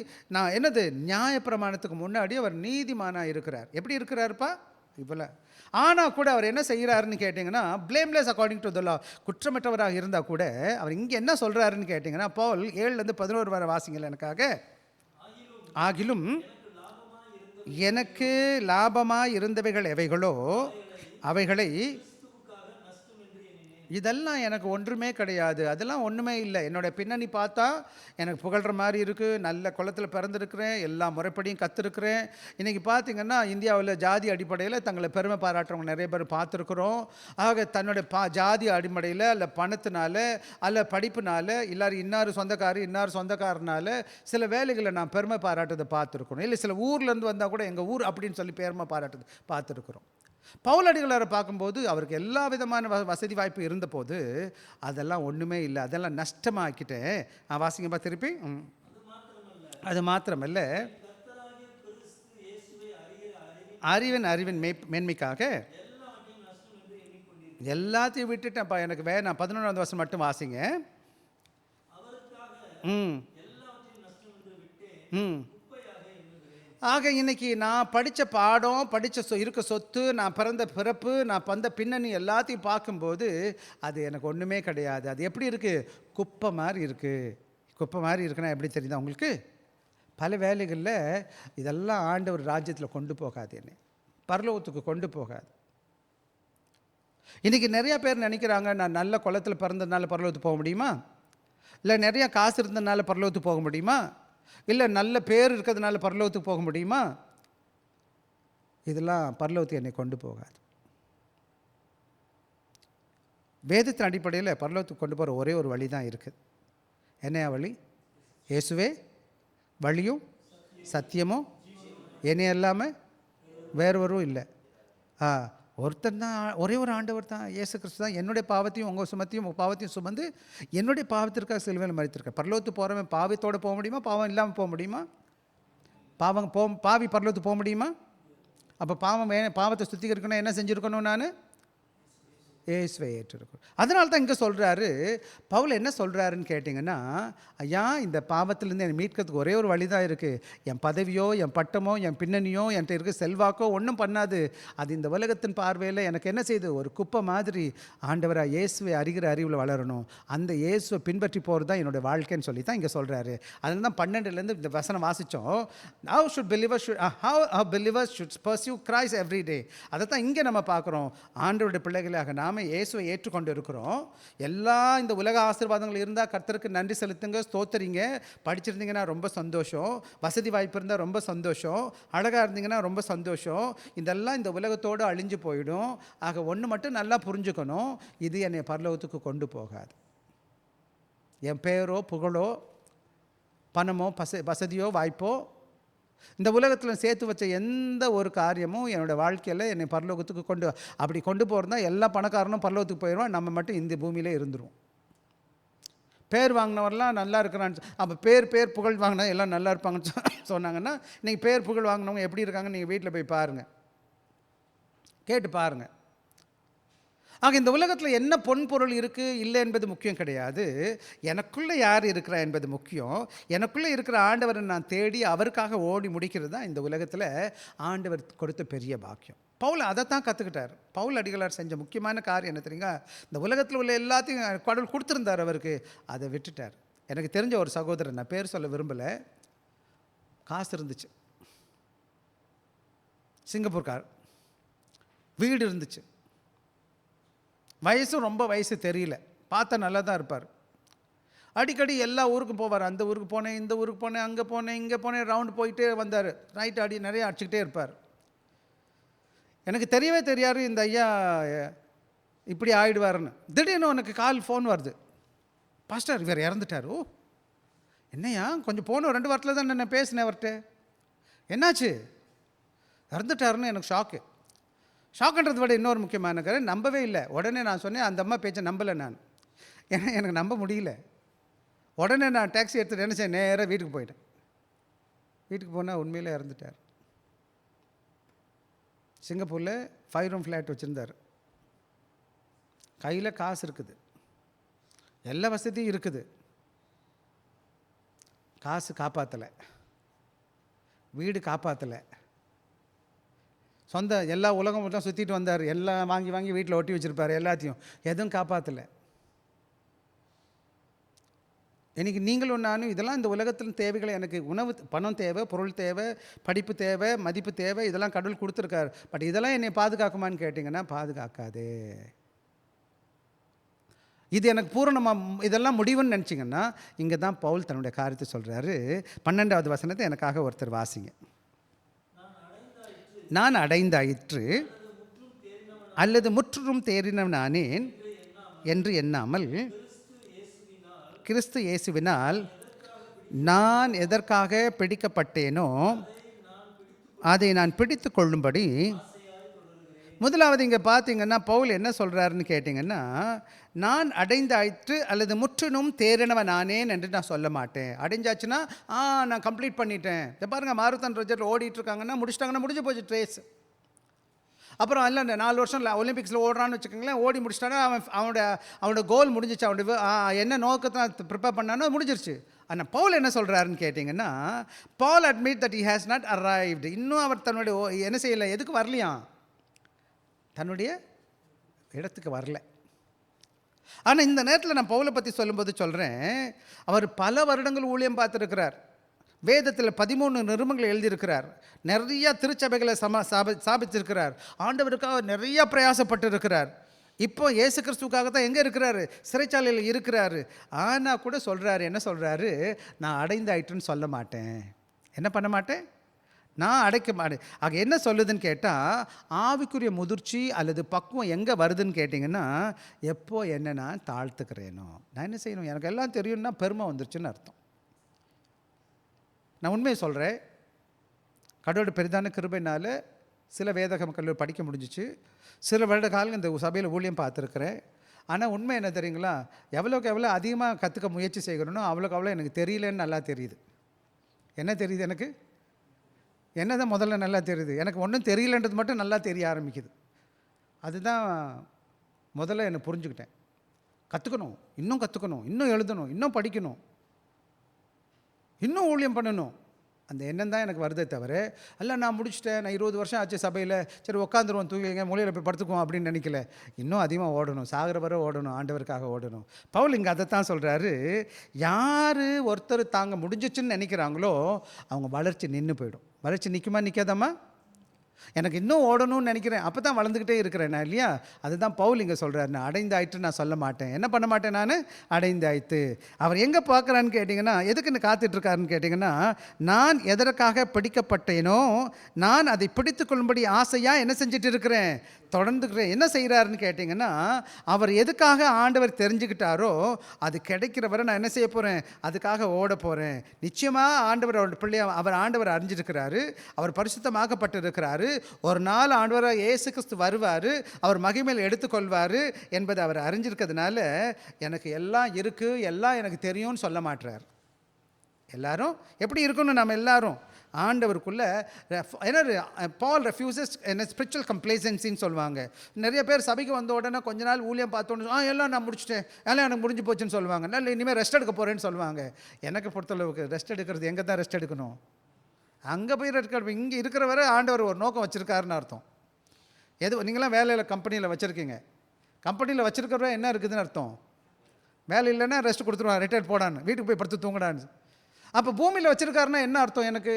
நியாயப்பிரமாணத்துக்கு முன்னாடி அவர் நீதிமானாக இருக்கிறார். எப்படி இருக்கிறாருப்பா? இவ்வளோ. ஆனால் கூட அவர் என்ன செய்கிறாருன்னு கேட்டிங்கன்னா, பிளேம்லெஸ் அக்கார்டிங் டு த லா, குற்றமற்றவராக இருந்தால் கூட அவர் இங்கே என்ன சொல்கிறாருன்னு கேட்டிங்கன்னா, பவுல் 7-11 வரை வாசிங்கள் எனக்காக. ஆகிலும் எனக்கு லாபமாக இருந்தவைகள் எவைகளோ அவைகளை, இதெல்லாம் எனக்கு ஒன்றுமே கிடையாது, அதெல்லாம் ஒன்றுமே இல்லை. என்னோடய பின்னணி பார்த்தா எனக்கு புகழ்கிற மாதிரி இருக்குது. நல்ல குளத்தில் பிறந்திருக்கிறேன், எல்லா முறைப்படியும் கற்றுருக்கிறேன். இன்றைக்கி பார்த்திங்கன்னா இந்தியாவில் ஜாதி அடிப்படையில் தங்களை பெருமை பாராட்டுறவங்க நிறைய பேர் பார்த்துருக்குறோம். ஆக தன்னுடைய ஜாதி அடிப்படையில் அல்ல பணத்தினால அல்ல படிப்புனால இன்னார் சொந்தக்காரனால சில வேலைகளை நான் பெருமை பாராட்டுறதை பார்த்துருக்குறோம். இல்லை சில ஊர்லேருந்து வந்தால் கூட எங்கள் ஊர் அப்படின்னு சொல்லி பெருமை பாராட்டுறது பார்த்துருக்குறோம். பவுலடிகளாரை பார்க்கும்போது அவருக்கு எல்லா விதமான வசதி வாய்ப்பு இருந்தபோது அதெல்லாம் ஒன்றுமே இல்லை, அதெல்லாம் நஷ்டமாக்கிட்டேன். வாசிங்கப்பா திருப்பி. அது மாத்திரமல்ல, அறிவின் மேன்மைக்காக எல்லாத்தையும் விட்டுட்டேன்ப்பா, எனக்கு வேணாம். 11வது வசனம் மட்டும் வாசிங்க. ஆக இன்னைக்கு நான் படித்த பாடம், இருக்க சொத்து, நான் பிறந்த பிறப்பு, நான் வந்த பின்னணி எல்லாத்தையும் பார்க்கும்போது அது எனக்கு ஒன்றுமே கிடையாது. அது எப்படி இருக்குது? குப்பை மாதிரி இருக்குது. குப்பை மாதிரி இருக்குன்னா எப்படி தெரியுதா உங்களுக்கு? பல வேலைகளில் இதெல்லாம் ஆண்டவர் ராஜ்யத்தில் கொண்டு போகாது, என்னை பரலோகத்துக்கு கொண்டு போகாது. இன்றைக்கி நிறையா பேர் நினைக்கிறாங்க, நான் நல்ல குளத்தில் பிறந்ததுனால பரலோகத்துக்கு போக முடியுமா, இல்லை நிறையா காசு இருந்ததுனால பரலோகத்துக்கு போக முடியுமா, இல்லை நல்ல பேர் இருக்கிறதுனால பரலோகத்துக்கு போக முடியுமா? இதெல்லாம் பரலோகத்துக்கு என்னை கொண்டு போகாது. வேதத்தின் அடிப்படையில் பரலோகத்துக்கு கொண்டு போகிற ஒரே ஒரு வழி தான் இருக்குது. என்ன வழி? இயேசுவே வழியும் சத்தியமும், என்னைய இல்லாமல் வேறொரும் இல்லை. ஒருத்தர் தான், ஒரே ஒரு ஆண்டவர் தான், இயேசு கிறிஸ்து தான். என்னுடைய பாவத்தையும் உங்கள் சுமத்தையும் பாவத்தையும் சுமந்து என்னுடைய பாவத்திற்காக சிலுவையில் மரித்திருக்கார். பரலோகத்துக்கு போகிறவன் பாவத்தோடு போக முடியுமா? பாவம் இல்லாமல் போக முடியுமா? பாவி பரலோகத்துக்கு போக முடியுமா? அப்போ பாவத்தை சுத்திகரிக்கணும், என்ன செஞ்சுருக்கணும்? நான் இயேசுவை ஏற்றிருக்கணும். அதனால தான் இங்கே சொல்கிறாரு பவுல். என்ன சொல்கிறாருன்னு கேட்டிங்கன்னா, ஐயா இந்த பாவத்திலேருந்து என்னை மீட்கிறதுக்கு ஒரே ஒரு வழி தான் இருக்குது. என் பதவியோ, என் பட்டமோ, என் பின்னணியோ, என்கிட்ட இருக்க செல்வாக்கோ ஒன்றும் பண்ணாது. அது இந்த உலகத்தின் பார்வையில் எனக்கு என்ன செய்யுது? ஒரு குப்பை மாதிரி. ஆண்டவராக இயேசுவை அறிகிற அறிவில் வளரணும், அந்த இயேசுவை பின்பற்றி போகிறது தான் என்னுடைய வாழ்க்கைன்னு சொல்லி தான் இங்கே சொல்கிறாரு. அதில் தான் 12லேருந்து இந்த வசனம் வாசித்தோம். How believers should pursue Christ every day. அதை தான் இங்கே நம்ம பார்க்குறோம். ஆண்டவருடைய பிள்ளைகளாக நாம் இயேசுவை ஏற்றுக்கொண்டு இருக்கிறோம். எல்லா இந்த உலக ஆசீர்வாதங்கள் இருந்தால் கர்த்தருக்கு நன்றி செலுத்துங்க, ஸ்தோத்தரிங்க. படிச்சிருந்தீங்கன்னா ரொம்ப சந்தோஷம், வசதி வாய்ப்பு இருந்தால் ரொம்ப சந்தோஷம், அழகாக இருந்தீங்கன்னா ரொம்ப சந்தோஷம். இதெல்லாம் இந்த உலகத்தோடு அழிஞ்சு போயிடும். ஆக ஒன்று மட்டும் நல்லா புரிஞ்சுக்கணும், இது என்னை பரலோகத்துக்கு கொண்டு போகாது. என் பேரோ புகழோ பணமோ வசதியோ வாய்ப்போ, இந்த உலகத்தில் சேர்த்து வச்ச எந்த ஒரு காரியமும் என்னோடய வாழ்க்கையில் என்னை பரலோகத்துக்கு அப்படி கொண்டு போகிறதா எல்லா பணக்காரனும் பரலோகத்துக்கு போயிடுவான், நம்ம மட்டும் இந்த பூமியிலே இருந்துருவோம். பேர் வாங்கினவரெலாம் நல்லா இருக்கிறான்னு, அப்போ பேர் புகழ் வாங்கினா எல்லாம் நல்லா இருப்பாங்கன்னு சொன்னாங்கன்னா, இன்றைக்கி பேர் புகழ் வாங்கினவங்க எப்படி இருக்காங்க நீங்கள் வீட்டில் போய் பாருங்கள், கேட்டு பாருங்கள். ஆக இந்த உலகத்தில் என்ன பொன் பொருள் இருக்குது இல்லை என்பது முக்கியம் கிடையாது. எனக்குள்ளே யார் இருக்கிறா என்பது முக்கியம். எனக்குள்ளே இருக்கிற ஆண்டவரை நான் தேடி அவருக்காக ஓடி முடிக்கிறது தான் இந்த உலகத்தில் ஆண்டவர் கொடுத்த பெரிய பாக்கியம். பவுல் அதைத்தான் கற்றுக்கிட்டார். பவுல் அடிகளார் செஞ்ச முக்கியமான காரியம் என்ன தெரியுங்க? இந்த உலகத்தில் உள்ள எல்லாத்தையும் கடவுள் கொடுத்துருந்தார் அவருக்கு, அதை விட்டுட்டார். எனக்கு தெரிஞ்ச ஒரு சகோதரர், நான் பேர் சொல்ல விரும்பலை, காசு இருந்துச்சு, சிங்கப்பூர்கார், வீடு இருந்துச்சு, வயசும் ரொம்ப வயசு தெரியல, பார்த்தா நல்லா தான் இருப்பார். அடிக்கடி எல்லா ஊருக்கும் போவார். அந்த ஊருக்கு போனேன், இந்த ஊருக்கு போனேன், அங்கே போனேன், இங்கே போனேன், ரவுண்டு போயிட்டே வந்தார். ரைட் அடி நிறைய அடிச்சுக்கிட்டே இருப்பார். எனக்கு தெரியவே தெரியாது இந்த ஐயா இப்படி ஆகிடுவார்னு. திடீர்னு உனக்கு ஃபோன் வருது, பாஸ்டர் இவர் இறந்துட்டார். ஓ என்னையா, கொஞ்சம் போன 2 வாரத்தில் தான் நான் பேசினேன் அவர்கிட்ட, என்னாச்சு? இறந்துட்டாருன்னு எனக்கு ஷாக்குன்றதை விட இன்னொரு முக்கியமான காரணம், நம்பவே இல்லை. உடனே நான் சொன்னேன், அந்த அம்மா பேச்சை நம்பலை நான், ஏன்னா எனக்கு நம்ப முடியல. உடனே நான் டாக்ஸி எடுத்துகிட்டு என்ன செய்ய, நேராக வீட்டுக்கு போயிட்டேன். வீட்டுக்கு போனால் உண்மையிலே இறந்துட்டார். சிங்கப்பூரில் 5 ரூம் ஃப்ளாட் வச்சுருந்தார். கையில் காசு இருக்குது, எல்லா வசதியும் இருக்குது, காசு காப்பாற்றலை, வீடு காப்பாற்றலை, சொந்த எல்லா உலகம் மட்டும் சுற்றிட்டு வந்தார், எல்லாம் வாங்கி வாங்கி வீட்டில் ஒட்டி வச்சுருப்பார், எல்லாத்தையும் எதுவும் காப்பாற்றலை. இன்றைக்கி நீங்களும் நானும் இதெல்லாம் இந்த உலகத்தில் தேவைகளை, எனக்கு உணவு பணம் தேவை, பொருள் தேவை, படிப்பு தேவை, மதிப்பு தேவை, இதெல்லாம் கடவுள் கொடுத்துருக்கார். பட் இதெல்லாம் என்னை பாதுகாக்குமான்னு கேட்டிங்கன்னா பாதுகாக்காது. இது எனக்கு பூரணமாக இதெல்லாம் முடிவுன்னு நினச்சிங்கன்னா இங்கே தான் பவுல் தன்னுடைய காரியத்தை சொல்கிறாரு. 12வது வசனத்தை எனக்காக ஒருத்தர் வாசிங்க. நான் அடைந்தாயிற்று அல்லது முற்றும் தேறினவனானேன் என்று எண்ணாமல் கிறிஸ்து இயேசுவினால் நான் எதற்காக பிடிக்கப்பட்டேனோ அதை நான் பிடித்து கொள்ளும்படி. முதலாவது இங்கே பார்த்தீங்கன்னா பவுல் என்ன சொல்கிறாருன்னு கேட்டிங்கன்னா, நான் அடைந்தாயிற்று அல்லது முற்றிலும் தேறினவன் நானேன் என்று நான் சொல்ல மாட்டேன். அடைஞ்சாச்சுன்னா நான் கம்ப்ளீட் பண்ணிட்டேன். இதை பாருங்கள், மாரத்தான் ரிசல்ட் ஓடிட்டுருக்காங்கன்னா முடிச்சிட்டாங்கன்னா முடிஞ்சு போச்சு ட்ரேஸ். அப்புறம் இல்லை, இந்த 4 வருஷம் ஒலிம்பிக்ஸில் ஓடுறான்னு வச்சுக்கோங்களேன், ஓடி முடிச்சிட்டானா அவனோட கோல் முடிஞ்சிச்சு, அவனோட என்ன நோக்கத்தை ப்ரிப்பேர் பண்ணானோ முடிஞ்சிருச்சு. ஆனால் பவுல் என்ன சொல்கிறாருன்னு கேட்டிங்கன்னா, Paul admit that he has not arrived. இன்னும் அவர் தன்னுடைய என்ன செய்யலை, எதுக்கு வரலையாம், தன்னுடைய இடத்துக்கு வரல. ஆனால் இந்த நேரத்தில் நான் பவுலை பற்றி சொல்லும்போது சொல்கிறேன், அவர் பல வருடங்கள் ஊழியம் பார்த்துருக்கிறார். வேதத்தில் 13 நிருபங்களை எழுதியிருக்கிறார். நிறையா திருச்சபைகளை ஸ்தாபிச்சிருக்கிறார். ஆண்டவருக்காக நிறையா பிரயாசப்பட்டு இருக்கிறார். இப்போ இயேசு கிறிஸ்துக்காக தான் எங்கே இருக்கிறாரு, சிறைச்சாலையில் இருக்கிறாரு. ஆனால் கூட சொல்கிறாரு, என்ன சொல்கிறாரு, நான் அடைந்தாயிட்டுன்னு சொல்ல மாட்டேன். என்ன பண்ண மாட்டேன், நான் அடைக்க மாட்டேன். ஆக என்ன சொல்லுதுன்னு கேட்டால், ஆவிக்குரிய முதிர்ச்சி அல்லது பக்குவம் எங்கே வருதுன்னு கேட்டிங்கன்னா, எப்போ என்ன நான் தாழ்த்துக்கிறேனோ. நான் என்ன செய்யணும், எனக்கு எல்லாம் தெரியும்னா பெருமை வந்துருச்சுன்னு அர்த்தம். நான் உண்மையை சொல்கிறேன், கடவுளோட பெரிதான கிருபையினால் சில வேதகம் கல்லூரி படிக்க முடிஞ்சிச்சு. சில வருட காலம் இந்த சபையில் ஊழியம் பார்த்துருக்குறேன். ஆனால் உண்மை என்ன தெரியுங்களா, எவ்வளோக்கு எவ்வளோ அதிகமாக கற்றுக்க முயற்சி செய்கிறனோ அவ்வளோக்கு அவ்வளோ எனக்கு தெரியலன்னு நல்லா தெரியுது. என்ன தெரியுது, எனக்கு என்ன தான் முதல்ல நல்லா தெரியுது, எனக்கு ஒன்றும் தெரியலன்றது மட்டும் நல்லா தெரிய ஆரம்பிக்குது. அதுதான் முதல்ல என்னை புரிஞ்சுக்கிட்டேன். கற்றுக்கணும், இன்னும் கற்றுக்கணும், இன்னும் எழுதணும், இன்னும் படிக்கணும், இன்னும் ஊழியம் பண்ணணும், அந்த எண்ணம் தான் எனக்கு வருதே தவிர, அல்ல நான் முடிச்சுட்டேன், நான் 20 வருஷம் ஆச்சு சபையில், சரி உட்காந்துருவோம், தூங்கிங்க, மூலையில் போய் படுத்துக்குவோம் அப்படின்னு நினைக்கல. இன்னும் அதிகமாக ஓடணும், சாகிற வரை ஓடணும், ஆண்டவருக்காக ஓடணும். பவுல் இங்கே அதை தான் சொல்கிறாரு. யார் ஒருத்தர் தாங்க முடிஞ்சிச்சுன்னு நினைக்கிறாங்களோ அவங்க வளர்ச்சி நின்று போயிடும். வளர்ச்சி நிற்குமா, நிற்காதாம்மா? எனக்கு இன்னும் ஓடணும்னு நினைக்கிறேன், அப்போ தான் வளர்ந்துக்கிட்டே இருக்கிறேன் நான், இல்லையா? அதுதான் பவுல் இங்கே சொல்கிறார், நான் அடைந்தாயிட்டு நான் சொல்ல மாட்டேன். என்ன பண்ண மாட்டேன், நான் அடைந்தாயிட்டு. அவர் எங்கே பார்க்குறான்னு கேட்டிங்கன்னா, எதுக்குன்னு காத்துட்ருக்காருன்னு கேட்டிங்கன்னா, நான் எதற்காக பிடிக்கப்பட்டேனோ நான் அதை பிடித்து கொள்ளும்படி ஆசையாக என்ன செஞ்சுட்டு இருக்கிறேன், தொடர்ந்துக்கிறேன். என்ன செய்கிறாருன்னு கேட்டிங்கன்னா, அவர் எதுக்காக ஆண்டவர் தெரிஞ்சுக்கிட்டாரோ அது கிடைக்கிற வரை நான் என்ன செய்ய போகிறேன், அதுக்காக ஓட போகிறேன். நிச்சயமாக ஆண்டவர் அவருடைய பிள்ளையை அவர் ஆண்டவர் அறிஞ்சிருக்கிறாரு, அவர் பரிசுத்தமாக்கப்பட்டு இருக்கிறாரு. ஒரு நாள் ஆண்டவராக இயேசு கிறிஸ்து வருவார், அவர் மகிமையில் எடுத்துக்கொள்வார் என்பதை அவர் அறிஞ்சிருக்கிறதுனால எனக்கு எல்லாம் இருக்குது, எல்லாம் எனக்கு தெரியும்னு சொல்ல மாட்டார். எல்லாரும் எப்படி இருக்கணும்? நம்ம எல்லாரும் ஆண்டவருக்குள்ள என்ன பால் ரெஃப்யூசஸ் என்ன ஸ்பிரிச்சுவல் கம்ப்ளேசன்சின்னு சொல்லுவாங்க. நிறைய பேர் சபைக்கு வந்த உடனே கொஞ்ச நாள் ஊழியம் பார்த்தோன்னு எல்லாம் நான் முடிச்சிட்டேன், எல்லாம் எனக்கு முடிஞ்சு போச்சுன்னு சொல்லுவாங்க. இல்லை இனிமேல் ரெஸ்ட் எடுக்க போகிறேன்னு சொல்லுவாங்க. எனக்கு பொறுத்தளவுக்கு ரெஸ்ட் எடுக்கிறது எங்கே தான் ரெஸ்ட் எடுக்கணும்? அங்கே போய் ரெஸ்ட் எடுக்கணும். இங்கே இருக்கிற வரை ஆண்டவர் ஒரு நோக்கம் வச்சுருக்காருன்னு அர்த்தம். நீங்களாம் வேலையில் கம்பெனியில் வச்சுருக்கீங்க. கம்பெனியில் வச்சுருக்கிறவரை என்ன இருக்குதுன்னு அர்த்தம்? வேலை இல்லைன்னா ரெஸ்ட் கொடுத்துருவான், ரிட்டையர்ட் போடான்னு, வீட்டுக்கு போய் படுத்து தூங்கடான்னு. அப்போ பூமியில் வச்சுருக்காருன்னா என்ன அர்த்தம்? எனக்கு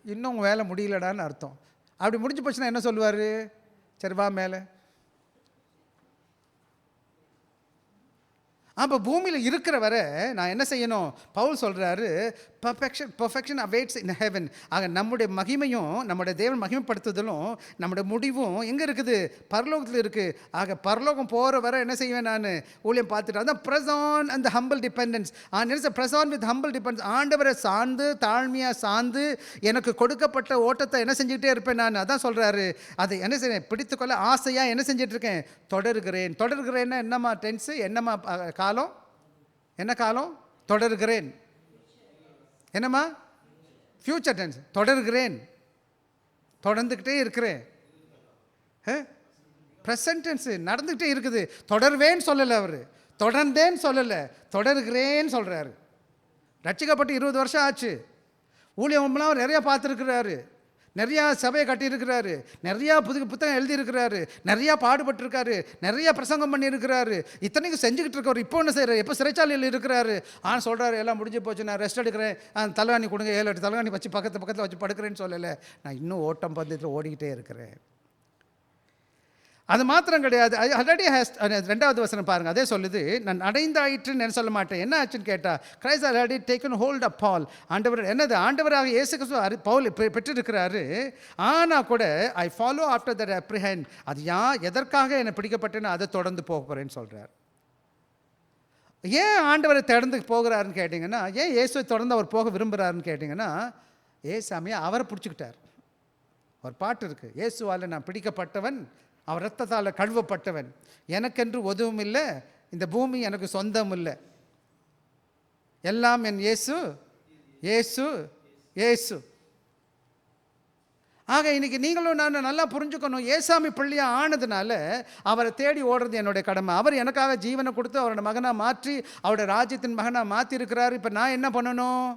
இன்னும் வேலை முடியலடான்னு அர்த்தம். அப்படி முடிஞ்சு போச்சுன்னா என்ன சொல்லுவார்? சரி வா மேலே. அப்போ பூமியில் இருக்கிற வரை நான் என்ன செய்யணும்? பவுல் சொல்கிறாரு, பர்ஃபெக்ஷன் அவேட்ஸ் இன் ஹெவன். ஆக நம்முடைய மகிமையும் நம்முடைய தேவன் மகிமைப்படுத்துதலும் நம்முடைய முடிவும் எங்கே இருக்குது? பரலோகத்தில் இருக்குது. ஆக பரலோகம் போகிற வரை என்ன செய்வேன்? நான் ஊழியம் பார்த்துட்டு அதான் press on and humble dependence. Press on with humble dependence. ஆண்டவரை சார்ந்து தாழ்மையாக சார்ந்து எனக்கு கொடுக்கப்பட்ட ஓட்டத்தை என்ன செஞ்சுக்கிட்டே இருப்பேன் நான். அதான் சொல்கிறாரு. அதை என்ன செய்வேன்? பிடித்துக்கொள்ள ஆசையாக என்ன செஞ்சிட்ருக்கேன்? தொடருகிறேன். தொடருகிறேன்னா என்னம்மா டென்ஸு? என்னம்மா காலம்? என்ன காலம்? தொடருகிறேன். என்னம்மா? Future tense. தொடருகிறேன், தொடர்ந்துக்கிட்டே இருக்கிறேன். ப்ரெசன்ட் டென்ஸு நடந்துக்கிட்டே இருக்குது. தொடர்வேன்னு சொல்லலை அவர், தொடர்ந்தேன்னு சொல்லலை, தொடருகிறேன்னு சொல்கிறாரு. ரட்சிக்கப்பட்டு 20 வருஷம் ஆச்சு. ஊழியம்லாம் அவர் நிறையா பார்த்துருக்கிறாரு. நிறையா சபையை கட்டியிருக்கிறாரு, நிறையா புத்தகம் எழுதியிருக்கிறாரு, நிறையா பாடுபட்டிருக்காரு, நிறையா பிரசங்கம் பண்ணியிருக்கிறாரு. இத்தனைக்கும் செஞ்சுக்கிட்டு இருக்கவர். இப்போ ஒன்று செய்கிறார், எப்போ சிறைச்சாலையில் இருக்கிறாரு. ஆனால் சொல்கிறாரு எல்லாம் முடிஞ்சு போச்சு, நான் ரெஸ்ட் எடுக்கிறேன், தலைகாணி கொடுங்க, 7-8 தலைகாணி வச்சு பக்கத்தில் வச்சு படுக்கிறேன்னு சொல்லலை. நான் இன்னும் ஓட்டம் பந்தயத்தில் ஓடிக்கிட்டே இருக்கிறேன். அது மாத்திரம் கிடையாது. ஆல்ரெடி ரெண்டாவது வசனம் பாருங்கள், அதே சொல்லுது. நான் அடைந்தாயிற்றுன்னு என்ன சொல்ல மாட்டேன். என்ன ஆச்சுன்னு கேட்டால், Christ already taken hold up Paul. ஆண்டவர் என்னது? ஆண்டவராக இயேசு கிறிஸ்து பவுல் பெற்றிருக்கிறாரு. ஆனால் கூட I follow after that apprehend. அது எதற்காக என்னை பிடிக்கப்பட்டேன்னு அதை தொடர்ந்து போக போகிறேன்னு சொல்கிறார். ஏன் ஆண்டவரை தொடர்ந்து போகிறாருன்னு கேட்டிங்கன்னா, ஏன் இயேசுவை தொடர்ந்து அவர் போக விரும்புகிறாருன்னு கேட்டிங்கன்னா, ஏசாமியை அவரை பிடிச்சிக்கிட்டார். ஒரு பாட்டு இருக்குது, இயேசுவால் நான் பிடிக்கப்பட்டவன், அவர் ரத்தத்தால் கழுவப்பட்டவன், எனக்கென்று ஒதுவும் இல்லை, இந்த பூமி எனக்கு சொந்தம் இல்லை, எல்லாம் என் இயேசு இயேசு இயேசு. ஆக இன்னைக்கு நீங்களும் நான் நல்லா புரிஞ்சுக்கணும். ஏசாமி பிள்ளையாக ஆனதுனால அவரை தேடி ஓடுறது என்னுடைய கடமை. அவர் எனக்காக ஜீவனை கொடுத்து அவரோட மகனாக மாற்றி அவருடைய ராஜ்யத்தின் மகனாக மாற்றி இருக்கிறாரு. இப்போ நான் என்ன பண்ணணும்?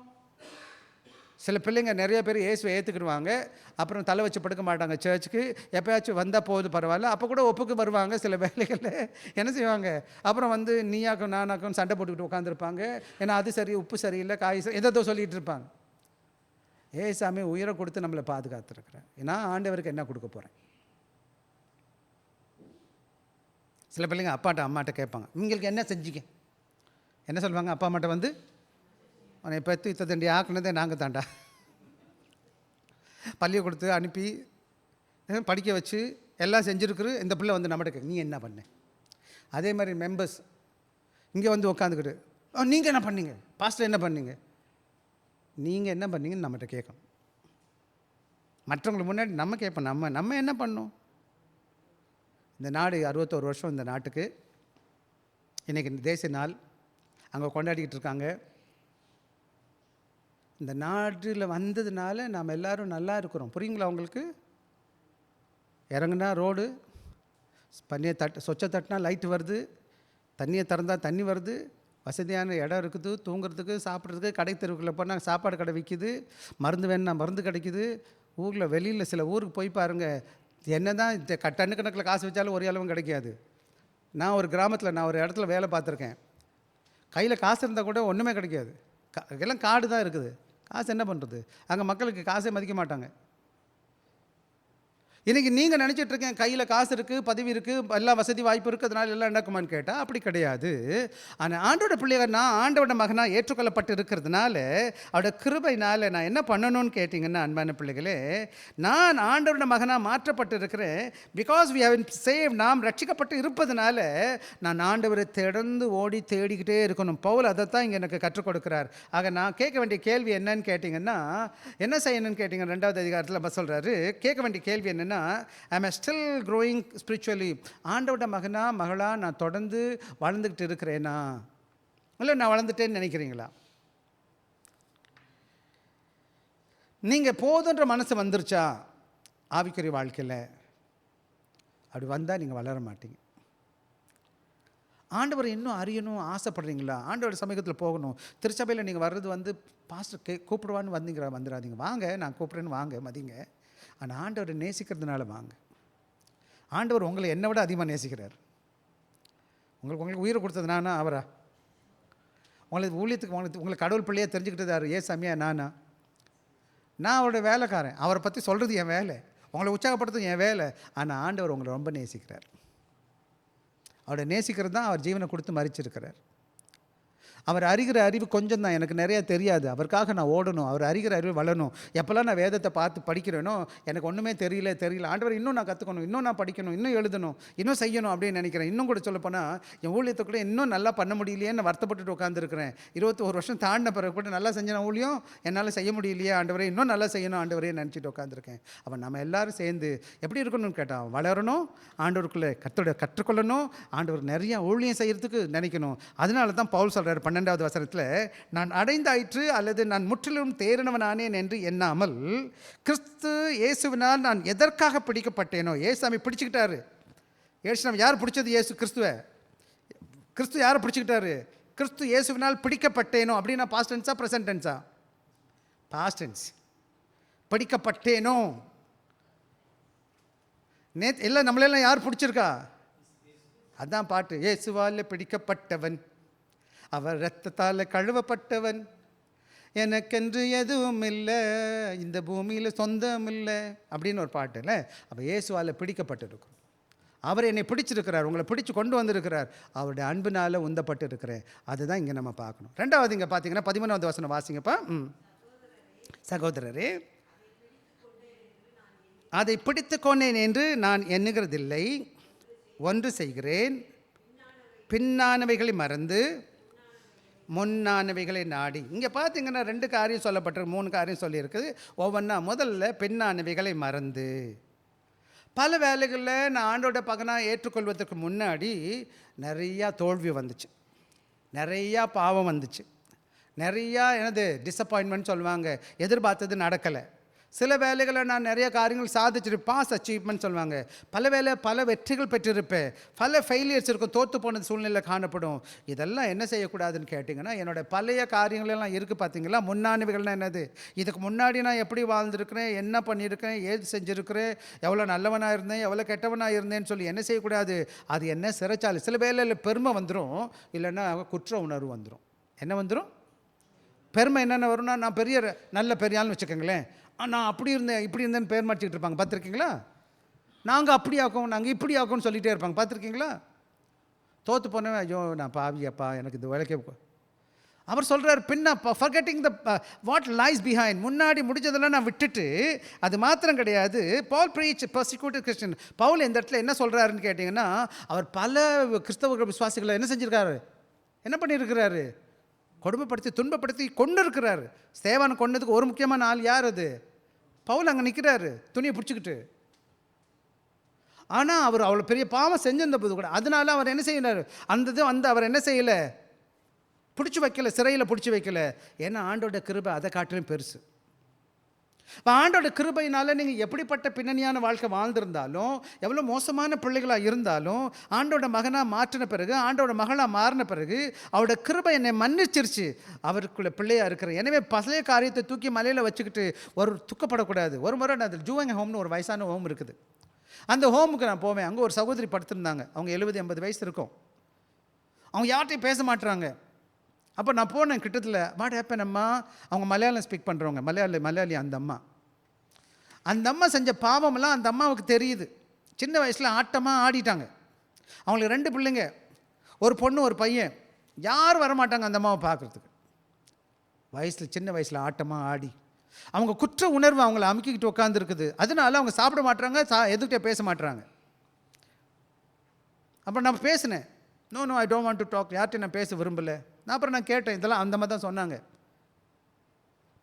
சில பிள்ளைங்க நிறைய பேர் இயேசுவை ஏற்றுக்கிடுவாங்க, அப்புறம் தலை வச்சு படுக்க மாட்டாங்க சர்ச்சுக்கு. எப்போயாச்சும் வந்தால் போகுது பரவாயில்ல, அப்போ கூட ஒப்புக்கு வருவாங்க. சில வேலைகளில் என்ன செய்வாங்க? அப்புறம் நீயாக்கும் நானாக்கும் சண்டை போட்டுக்கிட்டு உட்காந்துருப்பாங்க. ஏன்னா அது சரி, உப்பு சரியில்லை, காய் சரி, எதோ சொல்லிகிட்டு இருப்பாங்க. ஏசாமி உயிரை கொடுத்து நம்மளை பாதுகாத்துருக்குறேன். நான் ஆண்டவருக்கு என்ன கொடுக்க போகிறேன்? சில பிள்ளைங்க அப்பாட்ட அம்மாட்ட கேட்பாங்க, உங்களுக்கு என்ன செஞ்சுக்க? என்ன சொல்லுவாங்க? அப்பா அம்மாட்ட உன்னை பெற்று இத்தண்டி ஆக்குனதே நாங்கள் தாண்டா. பள்ளியை கொடுத்து அனுப்பி படிக்க வச்சு எல்லாம் செஞ்சுருக்குரு. இந்த பிள்ளை நம்மகிட்ட நீ என்ன பண்ண? அதே மாதிரி மெம்பர்ஸ் இங்கே உட்காந்துக்கிட்டு நீங்கள் என்ன பண்ணீங்க? பாஸ்டர் என்ன பண்ணீங்க? நீங்கள் என்ன பண்ணீங்கன்னு நம்மகிட்ட கேட்கணும். மற்றவங்களுக்கு முன்னாடி நம்ம கேட்போம், நம்ம என்ன பண்ணோம்? இந்த நாடு 61 வருஷம் இந்த நாட்டுக்கு. இன்றைக்கி தேசிய நாள் அங்கே கொண்டாடிக்கிட்டு இருக்காங்க. இந்த நாட்டில் வந்ததுனால நாம் எல்லோரும் நல்லா இருக்கிறோம். புரியுங்களா உங்களுக்கு? இறங்குனா ரோடு, பனியை சொச்சை தட்டினா லைட்டு வருது, தண்ணியை திறந்தால் தண்ணி வருது, வசதியான இடம் இருக்குது, தூங்குறதுக்கு சாப்பிட்றதுக்கு. கடை தெருவுக்குள்ளே போனால் சாப்பாடு கடை விற்கிது, மருந்து வேணும்னா மருந்து கிடைக்குது. ஊரில் வெளியில் சில ஊருக்கு போய் பாருங்கள், என்ன தான் டன்னு கணக்கில் காசு வச்சாலும் ஒரு அளவும் கிடைக்காது. நான் ஒரு கிராமத்தில் நான் ஒரு இடத்துல வேலை பார்த்துருக்கேன். கையில் காசு இருந்தால் கூட ஒன்றுமே கிடைக்காது. எல்லாம் காடு தான் இருக்குது. காசு என்ன பண்ணுறது? அங்கே மக்களுக்கு காசே மதிக்க மாட்டாங்க. இன்றைக்கி நீங்கள் நினச்சிட்ருக்கேன் கையில் காசு இருக்குது, பதவி இருக்குது, எல்லா வசதி வாய்ப்பு இருக்குது, அதனால் எல்லாம் நடக்குமான்னு கேட்டால் அப்படி கிடையாது. ஆனால் ஆண்டோட பிள்ளைகள் நான் ஆண்டோட மகனாக ஏற்றுக்கொள்ளப்பட்டு இருக்கிறதுனால அவரோட கிருபையினால் நான் என்ன பண்ணணும்னு கேட்டிங்கன்னா, அன்பான பிள்ளைகளே, நான் ஆண்டோட மகனாக மாற்றப்பட்டு இருக்கிறேன். பிகாஸ் வி ஹவ் சேவ், நாம் ரட்சிக்கப்பட்டு இருப்பதுனால நான் ஆண்டவரை தொடர்ந்து ஓடி தேடிக்கிட்டே இருக்கணும். பவுல் அதை தான் இங்கே எனக்கு கற்றுக் கொடுக்குறார். ஆக நான் கேட்க வேண்டிய கேள்வி என்னன்னு கேட்டிங்கன்னா, என்ன செய்யணும்னு கேட்டிங்க 2வது அதிகாரத்தில் நம்ம சொல்கிறாரு. கேட்க வேண்டிய கேள்வி என்னென்னா, am I still growing spiritually? ஆண்டவரோட மகனா மகளா நான் தொடர்ந்து வளர்ந்துக்கிட்டு இருக்கிறேனா? இல்லை நான் வளர்ந்துட்டேன்னு நினைக்கிறீங்களா? நீங்கள் போதுன்ற மனசு வந்துருச்சா ஆவிக்குரிய வாழ்க்கையில், அப்படி வந்தால் நீங்கள் வளர மாட்டீங்க. ஆண்டவரை இன்னும் அறியணும் ஆசைப்படுறீங்களா? ஆண்டவர் சமூகத்தில் போகணும். திருச்சபையில் நீங்கள் வர்றது பாஸ்டர் கூப்பிடுவான்னு வந்துடாதீங்க. வாங்க, நான் கூப்பிட்றேன்னு வாங்க, மதிங்க. ஆனால் ஆண்டவரை நேசிக்கிறதுனால வாங்க. ஆண்டவர் உங்களை என்னை விட அதிகமாக நேசிக்கிறார். உங்களுக்கு உயிரை கொடுத்தது அவரா? உங்களுக்கு ஊழியத்துக்கு உங்களை கடவுள் பிள்ளையாக தெரிஞ்சுக்கிட்டதாரு ஏசாமியா நானா? நான் அவரோட வேலைக்காரன். அவரை பற்றி சொல்கிறது என் வேலை, உங்களை உற்சாகப்படுத்துறது என் வேலை. ஆனால் ஆண்டவர் உங்களை ரொம்ப நேசிக்கிறார். அவரை நேசிக்கிறது தான் அவர் ஜீவனை கொடுத்து மரிச்சிருக்கிறார். அவர் அறிகிற அறிவு கொஞ்சம் தான், எனக்கு நிறையா தெரியாது. அவருக்காக நான் ஓடணும், அவர் அறிகிற அறிவு வளரணும். எப்போல்லாம் நான் வேதத்தை பார்த்து படிக்கிறேனோ எனக்கு ஒன்றுமே தெரியல. ஆண்டவர் இன்னும் நான் கற்றுக்கணும், இன்னும் நான் படிக்கணும், இன்னும் எழுதணும், இன்னும் செய்யணும் அப்படின்னு நினைக்கிறேன். இன்னும் கூட சொல்லப்போனால் என் ஊழியத்துக்குள்ளே இன்னும் நல்லா பண்ண முடியலையேன்னு வருத்தப்பட்டுட்டு உட்காந்துருக்கிறேன். 21 வருஷம் தாண்டின பிறகு கூட நல்லா செஞ்ச ஊழியம் என்னால் செய்ய முடியலையே ஆண்டவரே, இன்னும் நல்லா செய்யணும் ஆண்டவரே நினச்சிட்டு உட்காந்துருக்கேன். அவன் நம்ம எல்லோரும் சேர்ந்து எப்படி இருக்கணும்னு கேட்டான், வளரணும், ஆண்டவருக்குள்ளே கற்றுக்கொள்ளணும், ஆண்டவர் நிறையா ஊழியம் செய்கிறதுக்கு நினைக்கணும். அதனால தான் பவுல் சொல்கிறார் 12வது வசனத்தில், நான் அடைந்தாயிற்று அல்லது நான் முற்றிலும் தேறினவனானேன் என்று எண்ணாமல் கிறிஸ்து இயேசுவினால் நான் எதற்காக பிடிக்கப்பட்டேனோ. ஏசாமி பிடிச்சிக்கிட்டாரு. ஏசுநாமி யார் பிடிச்சது? இயேசு கிறிஸ்துவை. கிறிஸ்து யாரை பிடிச்சிக்கிட்டாரு? கிறிஸ்து இயேசுவினால் பிடிக்கப்பட்டேனோ அப்படின்னா பாஸ்ட் டென்ஸா ப்ரெசன்ட் டென்ஸா? Past tense. பிடிக்கப்பட்டேனோ எல்லாம் நம்மளெல்லாம் யார் பிடிச்சிருக்கா? அதான் பாட்டு. இயேசுவால் பிடிக்கப்பட்டவன், அவர் இரத்தத்தால் கழுவப்பட்டவன், எனக்கென்று எதுவும் இல்லை, இந்த பூமியில் சொந்தம் இல்லை அப்படின்னு ஒரு பாட்டு இல்லை? அப்போ இயேசுவால் பிடிக்கப்பட்டிருக்கும். அவர் என்னை பிடிச்சிருக்கிறார், உங்களை பிடிச்சி கொண்டு வந்திருக்கிறார், அவருடைய அன்பினால் உந்தப்பட்டு இருக்கிறேன். அதுதான் இங்கே நம்ம பார்க்கணும். ரெண்டாவது இங்கே பார்த்தீங்கன்னா 13வது வசனம் வாசிங்கப்பா. சகோதரரே, அதை பிடித்து கொண்டேன் என்று நான் எண்ணுகிறதில்லை, ஒன்று செய்கிறேன், பின்னானவைகளை மறந்து முன்னானவைகளை நாடி. இங்கே பார்த்தீங்கன்னா 2 காரியம் சொல்லப்பட்டிருக்கு, 3 காரியம் சொல்லியிருக்குது. ஒவ்வொன்றா. முதல்ல பின்னானவைகளை மறந்து. பல வேலைகளில் நான் ஆண்டோட பகனாக ஏற்றுக்கொள்வதற்கு முன்னாடி நிறையா தோல்வி வந்துச்சு, நிறையா பாவம் வந்துச்சு, நிறையா டிசப்பாயின்மெண்ட் சொல்லுவாங்க, எதிர்பார்த்தது நடக்கலை. சில வேலைகளை நான் நிறைய காரியங்கள் சாதிச்சிருப்பேன், பாஸ் அச்சீவ்மெண்ட் சொல்லுவாங்க. பல வெற்றிகள் பெற்றிருப்பேன், பல ஃபெயிலியர்ஸ் இருக்கும், தோற்று போன சூழ்நிலை காணப்படும். இதெல்லாம் என்ன செய்யக்கூடாதுன்னு கேட்டிங்கன்னா, என்னோடய பழைய காரியங்களெல்லாம் இருக்குது பார்த்தீங்களா, முன்னானவைகள்னால் என்னது? இதுக்கு முன்னாடி நான் எப்படி வாழ்ந்துருக்கிறேன், என்ன பண்ணியிருக்கிறேன், ஏது செஞ்சுருக்கிறேன், எவ்வளோ நல்லவனாக இருந்தேன், எவ்வளோ கெட்டவனாக இருந்தேன்னு சொல்லி என்ன செய்யக்கூடாது? அது என்ன சிறைச்சாலை. சில வேலையில் பெருமை வந்துடும், இல்லைன்னா குற்ற உணர்வு வந்துடும். என்ன வந்துடும்? பெருமை என்னென்ன வரும்னா, நான் நல்ல பெரிய ஆள்னு வச்சுக்கோங்களேன், நான் அப்படி இருந்தேன் இப்படி இருந்தேன்னு பேர் மாற்றிக்கிட்டு இருப்பாங்க, பார்த்துருக்கீங்களா? நாங்கள் அப்படி ஆக்கும், நாங்கள் இப்படி ஆக்கும்னு சொல்லிகிட்டே இருப்பாங்க, பார்த்துருக்கீங்களா? தோற்று போனேன், ஐயோ நான் பாவியப்பா, எனக்கு இந்த வேலைக்கே. அவர் சொல்கிறார், ஃபர்கெட்டிங் வாட் லைஸ் பிஹைண்ட். முன்னாடி முடிஞ்சதெல்லாம் நான் விட்டுட்டு, அது மாத்திரம் கிடையாது. பால் ப்ரீச் பர்சிக்யூட்டட் கிறிஸ்டியன். பவுல் இந்த இடத்துல என்ன சொல்கிறாருன்னு கேட்டிங்கன்னா, அவர் பல கிறிஸ்தவ விசுவாசிகளை என்ன செஞ்சுருக்காரு, என்ன பண்ணியிருக்கிறாரு? கொடுமைப்படுத்தி துன்பப்படுத்தி கொண்டு இருக்கிறார். ஸ்தேவானை கொண்டதுக்கு ஒரு முக்கியமான ஆள் யார்? அது பவுல். அங்கே நிற்கிறாரு துணியை பிடிச்சிக்கிட்டு. ஆனால் அவர் அவ்வளோ பெரிய பாவம் செஞ்சிருந்த போது கூட, அதனால அவர் என்ன செய்யறாரு, அந்த அவர் என்ன செய்யலை, பிடிச்சி வைக்கல, சிறையில் பிடிச்சி வைக்கல. ஏன்னா ஆண்டோட கிருபை அதை காட்டிலும் பெருசு. இப்போ ஆண்டோட கிருபையினால் நீங்கள் எப்படிப்பட்ட பின்னணியான வாழ்க்கை வாழ்ந்திருந்தாலும், எவ்வளோ மோசமான பிள்ளைகளாக இருந்தாலும், ஆண்டோட மகனாக மாற்றின பிறகு, ஆண்டோட மகளாக மாறின பிறகு, அவரோட கிருபை என்னை மன்னிச்சிருச்சு, அவருக்குள்ள பிள்ளையாக இருக்கிறேன். எனவே பழைய காரியத்தை தூக்கி மலையில் வச்சுக்கிட்டு ஒரு துக்கப்படக்கூடாது. ஒரு முறை நான் ஜூவங்க ஹோம்னு ஒரு வயசான ஹோம் இருக்குது, அந்த ஹோமுக்கு நான் போவேன். அங்கே ஒரு சகோதரி படுத்திருந்தாங்க, அவங்க 70-80 வயசு இருக்கும். அவங்க யார்கிட்டையும் பேச மாட்டுறாங்க. அப்போ நான் போனேன் கிட்டத்தில். வாட் ஹேப்பன் அம்மா? அவங்க மலையாளம் ஸ்பீக் பண்ணுறவங்க, மலையாளி அந்த அம்மா செஞ்ச பாவமெல்லாம் அந்த அம்மாவுக்கு தெரியுது. சின்ன வயசில் ஆட்டமாக ஆடிட்டாங்க. அவங்களுக்கு 2 பிள்ளைங்க, ஒரு பொண்ணு ஒரு பையன். யாரும் வரமாட்டாங்க அந்த அம்மாவை பார்க்குறதுக்கு. சின்ன வயசில் ஆட்டமாக ஆடி அவங்க குற்ற உணர்வு அவங்கள அமுக்கிக்கிட்டு உட்காந்துருக்குது. அதனால அவங்க சாப்பிட மாட்டுறாங்க, எதுக்கிட்டே பேச மாட்டுறாங்க. அப்புறம் நான் பேசினேன், no I don't want to talk, யார்கிட்டையும் நான் பேச விரும்பலை. அப்புறம் நான் கேட்டேன், இதெல்லாம் அந்த மாதிரி தான் சொன்னாங்க.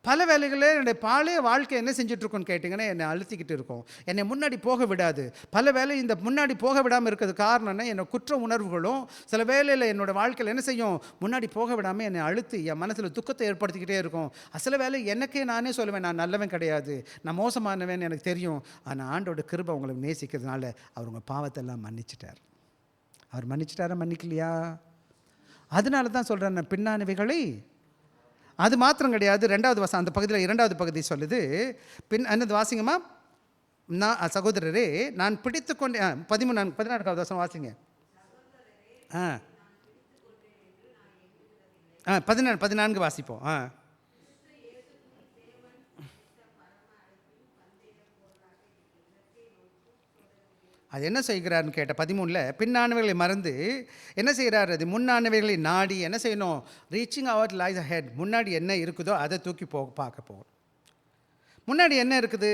பல வேலைகளில் என்னுடைய பழைய வாழ்க்கை என்ன செஞ்சிட்ருக்கோன்னு கேட்டிங்கன்னா என்னை அழுத்திக்கிட்டு இருக்கும், என்னை முன்னாடி போக விடாது. பல வேலை இந்த முன்னாடி போக விடாமல் இருக்கிறது காரணம்னா என்னை குற்ற உணர்வுகளும் சில வேலையில் என்னோடய வாழ்க்கையில் என்ன செய்யும், முன்னாடி போக விடாமல் என்னை அழுத்தி என் மனசில் துக்கத்தை ஏற்படுத்திக்கிட்டே இருக்கும். சில வேலை எனக்கே நானே சொல்லுவேன், நான் நல்லவன் கிடையாது, நான் மோசமானவன் எனக்கு தெரியும். ஆனால் ஆண்டோட கிருபை உங்களை நேசிக்கிறதுனால அவர் உங்கள் பாவத்தெல்லாம் மன்னிச்சிட்டார். அவர் மன்னிச்சிட்டாரா மன்னிக்கலையா? அதனால தான் சொல்கிறேன், நான் பின்னானவைகளை. அது மாத்திரம் கிடையாது, ரெண்டாவது வசனம் அந்த பகுதியில் இரண்டாவது பகுதி சொல்லுது. என்னது வாசிங்கம்மா? நான் சகோதரரே நான் பிடித்து கொண்டே 14வது வசனம் வாசிங்க. 14 வாசிப்போம். அது என்ன செய்கிறாருன்னு கேட்ட 13ல் பின்னானவைகளை மறந்து என்ன செய்கிறார், அது முன்னானவைகளை நாடி என்ன செய்யணும், ரீச்சிங் அவர் லைஸ் ஹெட், முன்னாடி என்ன இருக்குதோ அதை தூக்கி பார்க்க போகணும். முன்னாடி என்ன இருக்குது,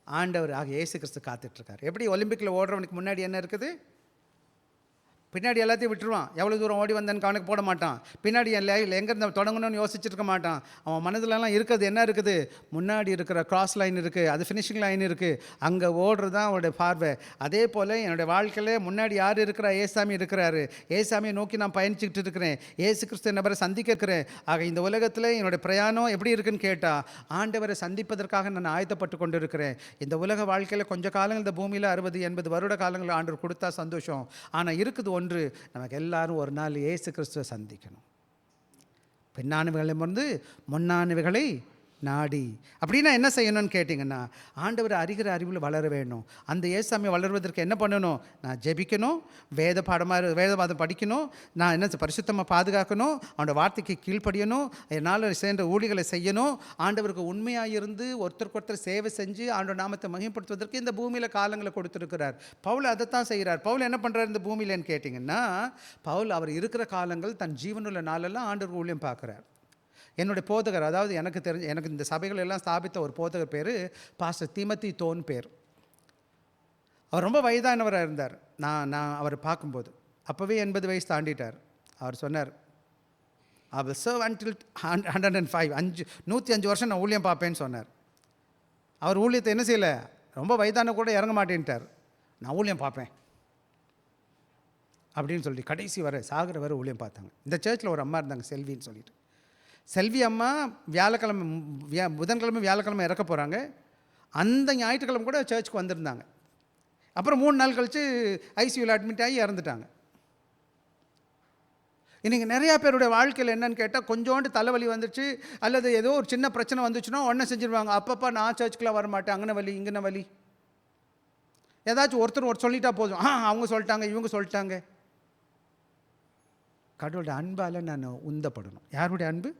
ஆண்டவர் இயேசு கிறிஸ்து காத்துட்ருக்கார். எப்படி ஒலிம்பிக்கில் ஓடுறவனுக்கு முன்னாடி என்ன இருக்குது, பின்னாடி எல்லாத்தையும் விட்டுருவான். எவ்வளோ தூரம் ஓடி வந்தேன்னு கணக்கு போட மாட்டான். பின்னாடி எங்கேருந்து தொடங்கணும்னு யோசிச்சுருக்க மாட்டான். அவன் மனதிலலாம் இருக்கிறது என்ன இருக்குது, முன்னாடி இருக்கிற கிராஸ் லைன் இருக்குது, அது ஃபினிஷிங் லைன் இருக்குது, அங்கே ஓடுறது தான் அவனுடைய பார்வை. அதே போல் என்னுடைய வாழ்க்கையில் முன்னாடி யார் இருக்கிறா, ஏசாமி இருக்கிறாரு. ஏசாமியை நோக்கி நான் பயணிச்சுக்கிட்டு இருக்கிறேன். ஏசு கிறிஸ்து நபரை சந்திக்க இருக்கிறேன். ஆக இந்த உலகத்தில் என்னுடைய பிரயாணம் எப்படி இருக்குன்னு கேட்டால், ஆண்டவரை சந்திப்பதற்காக நான் ஆயத்தப்பட்டு கொண்டு இருக்கிறேன். இந்த உலக வாழ்க்கையில் கொஞ்சம் காலங்கள் இந்த பூமியில் 60-80 வருட காலங்கள் ஆண்டவர் கொடுத்தா சந்தோஷம். ஆனால் இருக்குது ஒன்று, நமக்கு எல்லாரும் ஒரு நாள் இயேசு கிறிஸ்துவை சந்திக்கணும். பின்னானவைகளை வந்து முன்னானவைகளை நாடி. அப்படின்னா என்ன செய்யணும்னு கேட்டிங்கன்னா, ஆண்டவர் அறிகிற அறிவில் வளர வேணும். அந்த ஏசாமியை வளர்வதற்கு என்ன பண்ணணும், நான் ஜெபிக்கணும், வேதபாதம் படிக்கணும், நான் என்ன பரிசுத்தமாக பாதுகாக்கணும், அவனோட வார்த்தைக்கு கீழ்ப்படியணும், என்னால் சேர்ந்த ஊழிகளை செய்யணும், ஆண்டவருக்கு உண்மையாக இருந்து ஒருத்தருக்கு சேவை செஞ்சு ஆண்டோட நாமத்தை மகிமைப்படுத்துவதற்கு இந்த பூமியில் காலங்களை கொடுத்துருக்கிறார். பவுல் அதைத்தான் செய்கிறார். பவுல் என்ன பண்ணுறார் இந்த பூமியிலன்னு கேட்டிங்கன்னா, பவுல் அவர் இருக்கிற காலங்கள் தன் ஜீவனுள்ள நாளெல்லாம் ஆண்டவர் ஊழியம் பார்க்குறார். என்னுடைய போதகர், அதாவது எனக்கு இந்த சபைகள் எல்லாம் ஸ்தாபித்த ஒரு போதகர் பேர் பாஸ்டர் தீமத்தி தோன் பேர். அவர் ரொம்ப வயதானவராக இருந்தார். நான் அவரை பார்க்கும்போது அப்போவே 80 வயசு தாண்டிட்டார். அவர் சொன்னார், I will serve until 105, 105 வருஷம் நான் ஊழியம் பார்ப்பேன்னு சொன்னார். அவர் ஊழியத்தை என்ன செய்யலை, ரொம்ப வயதான கூட இறங்க மாட்டேன்ட்டார். நான் ஊழியம் பார்ப்பேன் அப்படின்னு சொல்லி கடைசி வரை சாகிற வரை ஊழியம் பார்த்தாங்க. இந்த சர்ச்சில் ஒரு அம்மா இருந்தாங்க, செல்வின்னு சொல்லிட்டு. செல்வி அம்மா புதன்கிழமை வியாழக்கிழமை இறக்க போகிறாங்க. அந்த ஞாயிற்றுக்கிழமை கூட சர்ச்சுக்கு வந்திருந்தாங்க. அப்புறம் 3 நாள் கழித்து ஐசியூவில் அட்மிட் ஆகி இறந்துட்டாங்க. இன்றைக்கி நிறையா பேருடைய வாழ்க்கையில் என்னன்னு கேட்டால், கொஞ்சோண்டு தலைவலி வந்துச்சு அல்லது ஏதோ ஒரு சின்ன பிரச்சனை வந்துச்சுன்னா ஒன்றை செஞ்சுருவாங்க. அப்பப்போ நான் சர்ச்சுக்கெலாம் வரமாட்டேன், அங்கன வலி இங்கன வலி. ஏதாச்சும் ஒருத்தர் சொல்லிட்டா போதும், அவங்க சொல்லிட்டாங்க இவங்க சொல்லிட்டாங்க. கடவுளுடைய அன்பால் நான் உந்தப்படணும். யாருடைய அன்பு?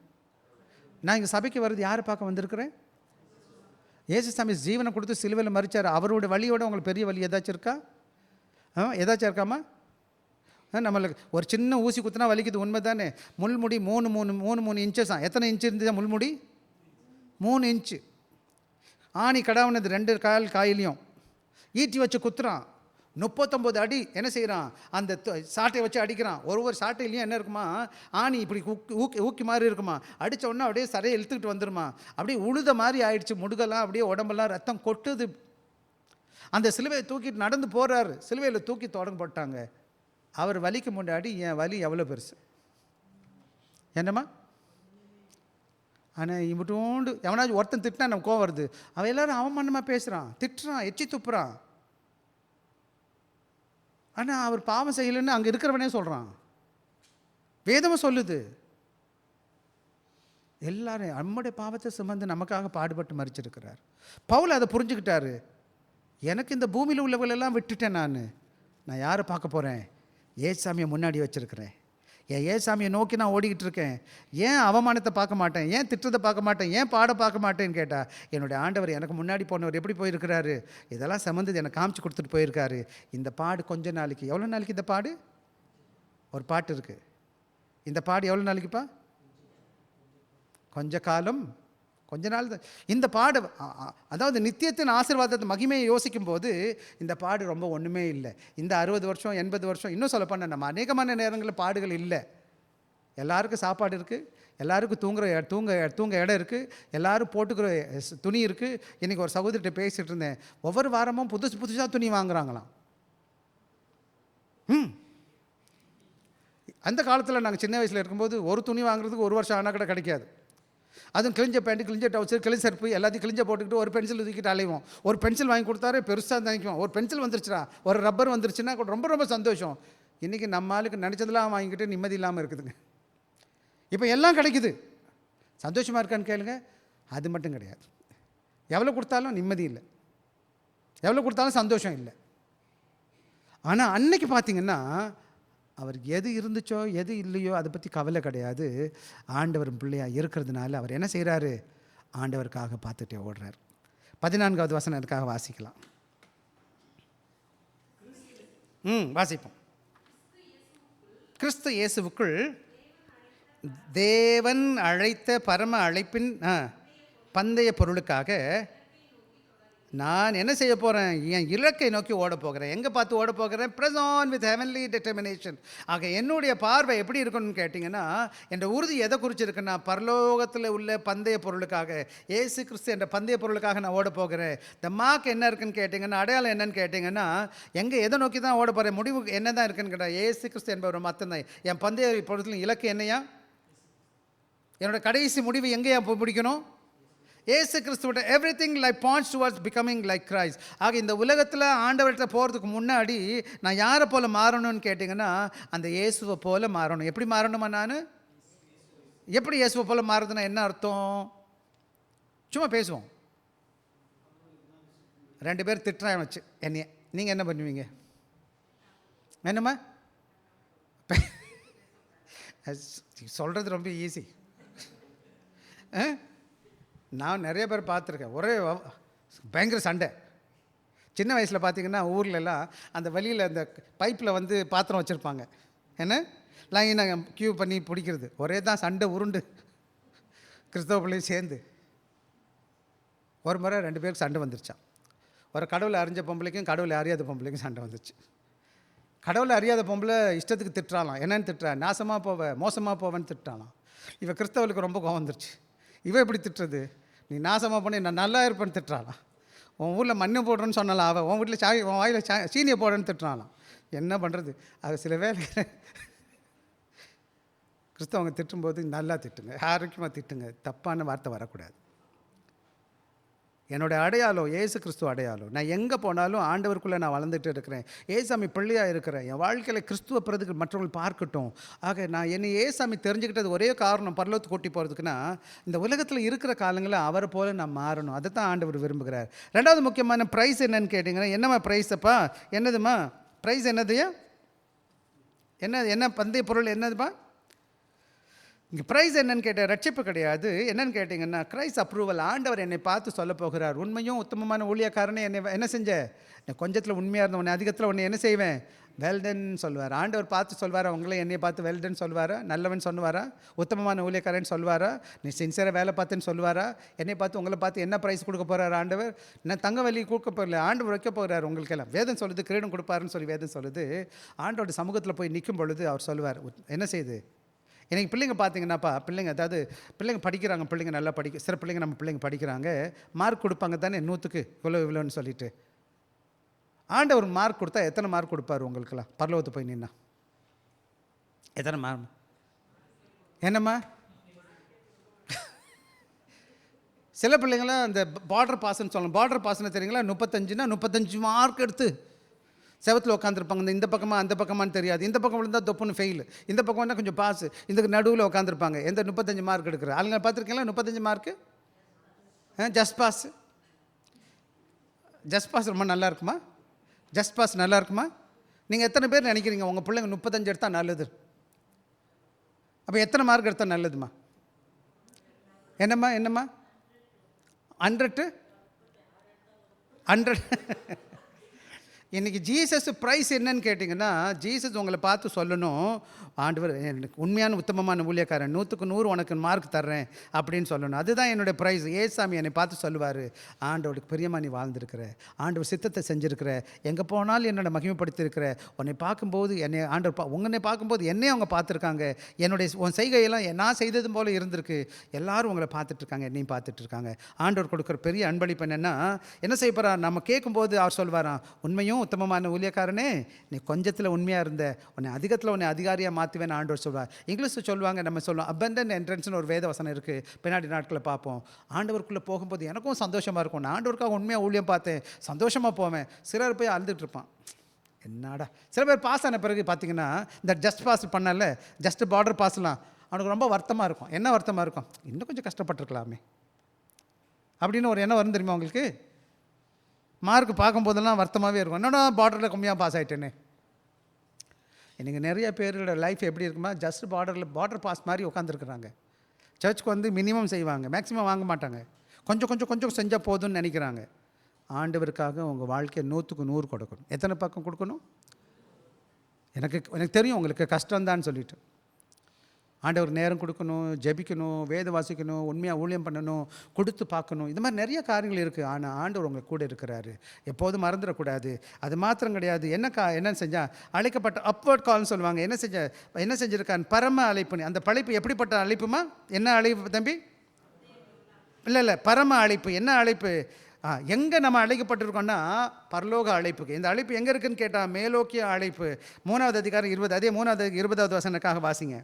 நான் இங்கே சபைக்கு வர்றது யாரை பார்க்க வந்திருக்கிறேன்? இயேசு சாமி ஜீவனை கொடுத்து சிலுவையில் மறிச்சார். அவருடைய வழியோட உங்களுக்கு பெரிய வழி ஏதாச்சும் இருக்கா? ஏதாச்சும் இருக்காமா? நம்மளுக்கு ஒரு சின்ன ஊசி குத்துனா வலிக்குது, உண்மை தானே? முள்முடி 3 இன்ச்சஸ். எத்தனை இன்ச்சு இருந்தது முள்முடி? 3 இன்ச்சு. ஆணி கடாவுனது 2 காயிலையும் ஈட்டி வச்சு குத்துறான். 39 அடி என்ன செய்கிறான், அந்த சாட்டை வச்சு அடிக்கிறான். ஒரு சாட்டையிலையும் என்ன இருக்குமா, ஆணி இப்படி ஊக்கி மாதிரி இருக்குமா. அடித்த உடனே அப்படியே சரையை இழுத்துக்கிட்டு வந்துருமா. அப்படியே உழுத மாதிரி ஆயிடுச்சு, முடுகெல்லாம் அப்படியே உடம்பெல்லாம் ரத்தம் கொட்டுது. அந்த சிலுவையை தூக்கிட்டு நடந்து போகிறாரு. சிலுவையில் தூக்கி தொடங்க போட்டாங்க. அவர் வலிக்கு முன்னாடி என் வலி எவ்வளோ பெருசு என்னம்மா. ஆனால் இவட்டோண்டு எவனாச்சும் ஒருத்தன் திட்டினா நம்ம கோவம் வருது. அவன் எல்லோரும் அவமானமாக பேசுகிறான், திட்டுறான், எச்சி துப்புறான். ஆனால் அவர் பாவம் செய்யலைன்னு அங்கே இருக்கிறவனே சொல்கிறான். வேதமும் சொல்லுது. எல்லாரும் நம்முடைய பாவத்தை சுமந்து நமக்காக பாடுபட்டு மறிச்சிருக்கிறார். பவுல் அதை புரிஞ்சுக்கிட்டாரு. எனக்கு இந்த பூமியில் உள்ளவங்களெல்லாம் விட்டுட்டேன். நான் யாரை பார்க்க போகிறேன்? ஏசாமியை முன்னாடி வச்சுருக்கிறேன். ஏசாமியை நோக்கி நான் ஓடிக்கிட்டு இருக்கேன். ஏன் அவமானத்தை பார்க்க மாட்டேன், ஏன் திட்டத்தை பார்க்க மாட்டேன், ஏன் பாட பார்க்க மாட்டேன்னு கேட்டால், என்னுடைய ஆண்டவர் எனக்கு முன்னாடி போனவர் எப்படி போயிருக்கிறாரு, இதெல்லாம் சம்மந்தது எனக்கு காமிச்சு கொடுத்துட்டு போயிருக்காரு. இந்த பாடு கொஞ்ச நாளைக்கு. எவ்வளோ நாளைக்கு இந்த பாடு? ஒரு பாட்டு இருக்குது. இந்த பாடு எவ்வளோ நாளைக்குப்பா? கொஞ்ச காலம், கொஞ்ச நாள் தான். இந்த பாடு அதாவது நித்தியத்தின் ஆசீர்வாதத்தை மகிமையை யோசிக்கும் போது இந்த பாடு ரொம்ப ஒன்றுமே இல்லை. இந்த 60 வருஷம் 80 வருஷம் இன்னும் சொல்லப்போனால் நம்ம அநேகமான நேரங்களில் பாடுகள் இல்லை. எல்லாருக்கும் சாப்பாடு இருக்குது, எல்லாருக்கும் தூங்க இடம் இருக்குது, எல்லோரும் போட்டுக்கிற துணி இருக்குது. இன்றைக்கி ஒரு சகோதரிகிட்ட பேசிகிட்டு இருந்தேன். ஒவ்வொரு வாரமும் புதுசாக துணி வாங்குறாங்களாம். அந்த காலத்தில் நாங்கள் சின்ன வயசில் இருக்கும்போது ஒரு துணி வாங்குறதுக்கு 1 வருஷம் ஆனால் கூட கிடைக்காது. அதுவும் கிழிஞ்ச பேண்ட்டு, கிழிஞ்ச டவுசர், கிழிஞ்ச செருப்பு எல்லாத்தையும் கிழிஞ்ச போட்டுக்கிட்டு ஒரு பென்சில் தூக்கிட்டு அலைவோம். ஒரு பென்சில் வாங்கி கொடுத்தாரு பெருசாக நினைக்குவோம். ஒரு பென்சில் வந்துருச்சுடா, ஒரு ரப்பர் வந்துருச்சுன்னா ரொம்ப ரொம்ப சந்தோஷம். இன்றைக்கி நம்ம ஆளுக்கு நினச்சதெல்லாம் வாங்கிக்கிட்டு நிம்மதி இல்லாமல் இருக்குதுங்க. இப்போ எல்லாம் கிடைக்குது, சந்தோஷமாக இருக்கான்னு கேளுங்க. அது மட்டும் கிடையாது. எவ்வளோ கொடுத்தாலும் நிம்மதி இல்லை, எவ்வளோ கொடுத்தாலும் சந்தோஷம் இல்லை. ஆனால் அன்னைக்கு பார்த்தீங்கன்னா அவருக்கு எது இருந்துச்சோ எது இல்லையோ அதை பற்றி கவலை கிடையாது. ஆண்டவர் பிள்ளையாக இருக்கிறதுனால அவர் என்ன செய்கிறாரு? ஆண்டவருக்காக பார்த்துட்டே ஓடுறார். 14வது வசனம் அதுக்காக வாசிக்கலாம். வாசிப்போம். கிறிஸ்து இயேசுவுக்குள் தேவன் அழைத்த பரம அழைப்பின் பந்தய பொருளுக்காக நான் என்ன செய்ய போகிறேன்? என் இலக்கை நோக்கி ஓட போகிறேன். எங்கே பார்த்து ஓட போகிறேன்? Press on with heavenly determination. ஆக என்னுடைய பார்வை எப்படி இருக்கணும்னு கேட்டிங்கன்னா, என் உறுதி எதை குறிச்சிருக்குன்னா, பரலோகத்தில் உள்ள பந்தய பொருளுக்காக, ஏசு கிறிஸ்து என்ற பந்தய பொருளுக்காக நான் ஓட போகிறேன். இந்த மார்க் என்ன இருக்குன்னு கேட்டிங்கன்னா, அடையாளம் என்னன்னு கேட்டிங்கன்னா, எங்கே எதை நோக்கி தான் ஓட போகிறேன்? முடிவு என்ன தான் இருக்குன்னு கேட்டால் ஏசு கிறிஸ்து என்பவர் மட்டும்தான். என் பந்தய பொருள் இலக்கு என்னையா? என்னோடய கடைசி முடிவு எங்கேயா போய் முடிக்கணும்? ஏசு கிறிஸ்துவோட everything like points towards becoming like Christ. ஆக இந்த உலகத்தில் ஆண்டவர்கிட்ட போகிறதுக்கு முன்னாடி நான் யாரை போல் மாறணும்னு கேட்டிங்கன்னா, அந்த இயேசுவை போல் மாறணும். எப்படி மாறணுமா? நான் எப்படி இயேசுவை போல் மாறுறதுன்னா என்ன அர்த்தம்? சும்மா பேசுவோம். 2 பேர் திட்டுறான் வச்சு என்னைய, நீங்கள் என்ன பண்ணுவீங்க? என்னம்மா சொல்கிறது ரொம்ப ஈஸி. நான் நிறைய பேர் பார்த்துருக்கேன். ஒரே பயங்கர சண்டை. சின்ன வயசில் பார்த்திங்கன்னா ஊர்லெலாம் அந்த வழியில் அந்த பைப்பில் வந்து பாத்திரம் வச்சுருப்பாங்க. என்ன லைனாக க்யூ பண்ணி பிடிக்கிறது. ஒரே தான் சண்டை உருண்டு. கிறிஸ்தவ பிள்ளையும் சேர்ந்து ஒரு முறை 2 பேருக்கு சண்டை வந்துருச்சான். ஒரு கடவுளை அறிஞ்ச பொம்பளைக்கும் கடவுளை அறியாத பொம்பளைக்கும் சண்டை வந்துச்சு. கடவுளை அறியாத பொம்பளை இஷ்டத்துக்கு திட்டுறாலாம். என்னன்னு திட்டுறா? நாசமாக போவேன், மோசமாக போவேன்னு திட்டாலாம். இவன் கிறிஸ்தவளுக்கு ரொம்ப கோவம் வந்துருச்சு. இவன் எப்படி திட்டுறது? நீ நாசமாக பண்ணி நான் நல்லா இருப்பேன்னு திட்டுறாளாம். உன் ஊரில் மண்ணு போடுறேன்னு சொன்னாலாம். அவன் உன் வீட்டில் உன் வாயில் சீனியை போடுறேன்னு திட்டுறாளாம். என்ன பண்ணுறது? அது சில வேலை கிறிஸ்தவங்க திட்டும்போது நல்லா திட்டுங்க, ஆரோக்கியமாக திட்டுங்க, தப்பான வார்த்தை வரக்கூடாது. என்னோடய அடையாளம் ஏசு கிறிஸ்துவ அடையாளம். நான் எங்கே போனாலும் ஆண்டவருக்குள்ளே நான் வளர்ந்துட்டு இருக்கிறேன். ஏசாமி பிள்ளையாக இருக்கிறேன். என் வாழ்க்கையில் கிறிஸ்துவ பிறகு மற்றவர்கள் பார்க்கட்டும். ஆக நான் என்னை ஏசாமி தெரிஞ்சுக்கிட்டது ஒரே காரணம் பரலோகத்துக்கு கூட்டி போகிறதுக்குன்னா, இந்த உலகத்தில் இருக்கிற காலங்களில் அவரை போல் நான் மாறணும். அதை தான் ஆண்டவர் விரும்புகிறார். 2வது முக்கியமான ப்ரைஸ் என்னன்னு கேட்டிங்கன்னா, என்னம்மா ப்ரைஸப்பா? என்னதுமா ப்ரைஸ்? என்னதுயா? என்ன பந்தய பொருள் என்னதுப்பா? இங்கே ப்ரைஸ் என்னன்னு கேட்டால் ரட்சிப்பு கிடையாது. என்னன்னு கேட்டிங்கன்னா கிரைஸ்ட் அப்ரூவல். ஆண்டவர் என்னை பார்த்து சொல்ல போகிறார், உண்மையும் உத்தமமான ஊழியக்காரனே, என்னை என்ன செஞ்ச? நான் கொஞ்சத்தில் உண்மையாக இருந்த உன்னை அதிகத்தில் உன்னை என்ன செய்வேன்? வெல்டன் சொல்லுவார். ஆண்டவர் பார்த்து சொல்வாரா? உங்களை என்னை பார்த்து வெல்டன் சொல்வாரா? நல்லவன் சொல்லுவாரா? உத்தமமான ஊழியக்காரன் சொல்வாரா? நீ சின்சியராக வேலை பார்த்துன்னு சொல்லுவாரா? என்னை பார்த்து உங்களை பார்த்து என்ன ப்ரைஸ் கொடுக்க போகிறார் ஆண்டவர்? நான் தங்க வலி கொடுக்க போகல, ஆண்டவர் வைக்க போகிறார் உங்களுக்கெல்லாம். வேதம் சொல்லுது கிரீடம் கொடுப்பாருன்னு சொல்லி வேதம் சொல்லுது. ஆண்டோட சமூகத்தில் போய் நிற்கும் பொழுது அவர் சொல்லுவார், என்ன செய்யுது? எனக்கு பிள்ளைங்க பார்த்தீங்கன்னாப்பா, பிள்ளைங்க அதாவது பிள்ளைங்க படிக்கிறாங்க, பிள்ளைங்க நல்லா சில பிள்ளைங்க நம்ம பிள்ளைங்க படிக்கிறாங்க, மார்க் கொடுப்பாங்க தானே 100க்கு இவ்வளோன்னு சொல்லிட்டு. ஆண்டவர் மார்க் கொடுத்தா எத்தனை மார்க் கொடுப்பார் உங்களுக்கெல்லாம்? பரலோகத்து போய் நின்னா எத்தனை மார்க்? என்னம்மா? சில பிள்ளைங்களாம் அந்த பார்டர் பாஸ்ன்னு சொல்லணும். பார்டர் பாஸ்ன்னு தெரியுங்களா? 35னா 35 மார்க் எடுத்து செவத்தில் உட்காந்துருப்பாங்க. இந்த பக்கமாக அந்த பக்கமானு தெரியாது. இந்த பக்கம் விழுந்தால் தொப்புன்னு ஃபெயில், இந்த பக்கம் வந்தால் கொஞ்சம் பாஸ், இதுக்கு நடுவில் உட்காந்துருப்பாங்க. எந்த 35 மார்க் எடுக்கிற ஆளுங்க பார்த்துருக்கீங்களா? 35 mark just pass. Just pass ரொம்ப நல்லா இருக்குமா? ஜஸ்ட் பாஸ் நல்லா இருக்குமா? நீங்கள் எத்தனை பேர் நினைக்கிறீங்க உங்கள் பிள்ளைங்க 35 எடுத்தால் நல்லது? அப்போ எத்தனை மார்க் எடுத்தால் நல்லதுமா? என்னம்மா 100 to 100 இன்றைக்கி ஜீசஸ் ப்ரைஸ் என்னன்னு கேட்டிங்கன்னா, ஜீசஸ் உங்களை பார்த்து சொல்லணும், ஆண்டவர் எனக்கு உண்மையான உத்தமமான ஊழியக்காரன், 100க்கு 100 உனக்கு மார்க் தர்றேன் அப்படின்னு சொல்லணும். அதுதான் என்னுடைய ப்ரைஸ். ஏசாமி என்னை பார்த்து சொல்லுவார், ஆண்டவருக்கு பிரியமாக நீ வாழ்ந்துருக்கிற, ஆண்டவர் சித்தத்தை செஞ்சுருக்கிற, எங்கே போனாலும் என்னோட மகிமைப்படுத்தியிருக்கிற, உன்னை பார்க்கும்போது என்னை ஆண்டவர் உன்னை பார்க்கும்போது என்னையும் அவங்க பார்த்துருக்காங்க, என்னுடைய உன் செய்கையெல்லாம் நான் செய்தது போல் இருந்திருக்கு, எல்லாரும் உங்களை பார்த்துட்ருக்காங்க, என்னையும் பார்த்துட்ருக்காங்க. ஆண்டவர் கொடுக்குற பெரிய அன்பளிப்பு என்னென்னா, என்ன செய்ய போகிறார், நம்ம கேட்கும்போது அவர் சொல்வாராம், உண்மையும் உத்தமமான ஊழியக்காரனே, நீ கொஞ்சத்தில் உண்மையாக இருந்த, உன்னை அதிகத்தில் உன்னை அதிகாரியாக மாற்றுவேன் ஆண்டவர் சொல்வார். இங்கிலீஷில் சொல்லுவாங்க, நம்ம சொல்லுவோம் abundant entrance-னு ஒரு வேத வசனம் இருக்குது, பின்னாடி நாட்களில் பார்ப்போம். ஆண்டவருக்குள்ளே போகும்போது எனக்கும் சந்தோஷமாக இருக்கும், நான் ஆண்டவருக்காக உண்மையாக ஊழியம் பார்த்தேன், சந்தோஷமாக போவேன். சிலர் போய் அழுதுட்டு இருப்பான், என்னடா. சில பேர் பாஸ் ஆன பிறகு பார்த்தீங்கன்னா, இந்த ஜஸ்ட் பாஸ் பண்ணல, ஜஸ்ட் பார்டர் பாஸ்லாம் அவனுக்கு ரொம்ப வருத்தமாக இருக்கும். என்ன வருத்தமாக இருக்கும், இன்னும் கொஞ்சம் கஷ்டப்பட்டுருக்கலாமே அப்படின்னு ஒரு எண்ணம் வரும் தெரியுமா உங்களுக்கு. மார்க் பார்க்கும்போதெல்லாம் வருத்தமாகவே இருக்கும், என்னடா பார்டரில் கம்மியாக பாஸ் ஆகிட்டேன்னு. இன்றைக்கி நிறைய பேரோட லைஃப் எப்படி இருக்குமா, ஜஸ்ட் பார்டர் பாஸ் மாதிரி உட்காந்துருக்குறாங்க. சர்ச்சுக்கு வந்து மினிமம் செய்வாங்க, மேக்ஸிமம் வாங்க மாட்டாங்க, கொஞ்சம் செஞ்சால் போதும்னு நினைக்கிறாங்க. ஆண்டவருக்காக உங்கள் வாழ்க்கையை 100க்கு 100 கொடுக்கணும். எத்தனை பக்கம் கொடுக்கணும்? எனக்கு தெரியும் உங்களுக்கு கஷ்டம்தான்னு சொல்லிட்டு. ஆண்டவர் நேரம் கொடுக்கணும், ஜெபிக்கணும், வேத வாசிக்கணும், உண்மையாக ஊழியம் பண்ணணும், கொடுத்து பார்க்கணும், இந்த மாதிரி நிறைய காரியங்கள் இருக்குது. ஆனால் ஆண்டவர் உங்களை கூட இருக்கிறாரு, எப்போதும் மறந்துடக்கூடாது. அது மாத்திரம் கிடையாது, என்ன செஞ்சால் அழைக்கப்பட்ட அப்வர்ட் கால்னு சொல்லுவாங்க. என்ன செஞ்சுருக்கான், பரம அழைப்பு. அந்த பழைப்பு எப்படிப்பட்ட அழைப்புமா? என்ன அழைப்பு தம்பி? இல்லை பரம அழைப்பு. என்ன அழைப்பு? எங்கே நம்ம அழைக்கப்பட்டிருக்கோம்னா பரலோக அழைப்புக்கு. இந்த அழைப்பு எங்கே இருக்குதுன்னு கேட்டால் மேலோக்கிய அழைப்பு. 3வது அதிகாரம் 20, அதே 3வது 20வது வசனத்துக்காக வாசிங்க.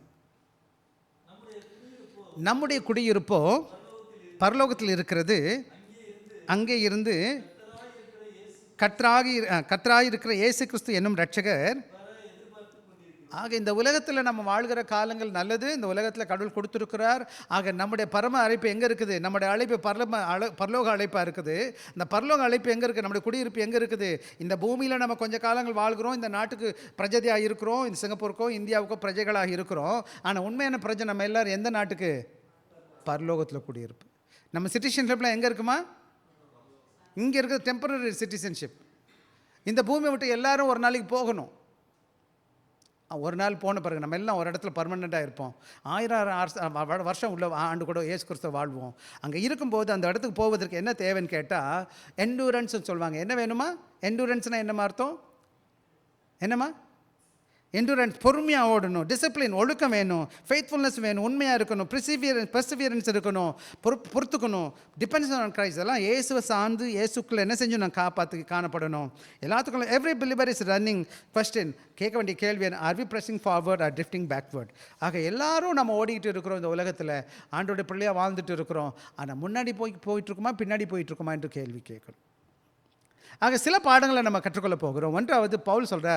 நம்முடைய குடியிருப்போ பரலோகத்தில் இருக்கிறது, அங்கே இருந்து கர்த்தராகி இருக்கிற இயேசு கிறிஸ்து என்னும் இரட்சகர். ஆக இந்த உலகத்தில் நம்ம வாழ்கிற காலங்கள் நல்லது, இந்த உலகத்தில் கடவுள் கொடுத்துருக்கிறார். ஆக நம்முடைய பரம அழைப்பு எங்கே இருக்குது? நம்முடைய அழைப்பு பரலோக அழைப்பாக இருக்குது. இந்த பரலோக அழைப்பு எங்கே இருக்குது? நம்முடைய குடியிருப்பு எங்கே இருக்குது? இந்த பூமியில் நம்ம கொஞ்சம் காலங்கள் வாழ்கிறோம், இந்த நாட்டுக்கு பிரஜையாக இருக்கிறோம், இந்த சிங்கப்பூருக்கோ இந்தியாவுக்கோ பிரஜைகளாக இருக்கிறோம். ஆனால் உண்மையான பிரஜை நம்ம எல்லோரும் எந்த நாட்டுக்கு? பரலோகத்தில் குடியிருப்பு. நம்ம சிட்டிசன்ஷிப்லாம் எங்கே இருக்குமா? இங்கே இருக்கிற டெம்பரரி சிட்டிசன்ஷிப். இந்த பூமியை விட்டு எல்லாரும் ஒரு நாளைக்கு போகணும். ஒரு நாள் போன பிறகு நம்ம எல்லாம் ஒரு இடத்துல பர்மனெண்ட்டாக இருப்போம். 1000 வருஷம் உள்ள ஆண்டு கூட இயேசு கிறிஸ்துவை வாழ்வோம். அங்கே இருக்கும்போது அந்த இடத்துக்கு போவதற்கு என்ன தேவைன்னு கேட்டால் எண்டூரன்ஸ்னு சொல்லுவாங்க. என்ன வேணுமா? எண்டூரன்ஸ்னால் என்னம்மா அர்த்தம்? என்னம்மா? எண்டூரன்ஸ், பொறுமையாக ஓடணும், டிசிப்ளின், ஒழுக்கம் வேணும், ஃபெய்த்ஃபுல்னஸ் வேணும், உண்மையாக இருக்கணும், பெர்சிவியரன்ஸ் இருக்கணும், பொறுத்துக்கணும், டிபெண்ட்ஸ் ஆன் கிரைஸ்ட். எல்லாம் இயேசுவை சார்ந்து இயேசுக்குள்ளே என்ன செஞ்சு நான் காணப்படணும். எல்லாத்துக்குள்ள every believer is running. Question கேட்க வேண்டிய கேள்வி, are we pressing forward or drifting backward? ஆக எல்லாரும் நம்ம ஓடிக்கிட்டு இருக்கிறோம் இந்த உலகத்தில், ஆண்டோட பிள்ளையாக வாழ்ந்துட்டு இருக்கிறோம். ஆனால் முன்னாடி போயிட்டுருக்குமா பின்னாடி போயிட்டுருக்குமா என்று கேள்வி கேட்கணும். ஆக சில பாடங்களை நம்ம கற்றுக்கொள்ள போகிறோம். ஒன்றாவது பவுல் சொல்கிற,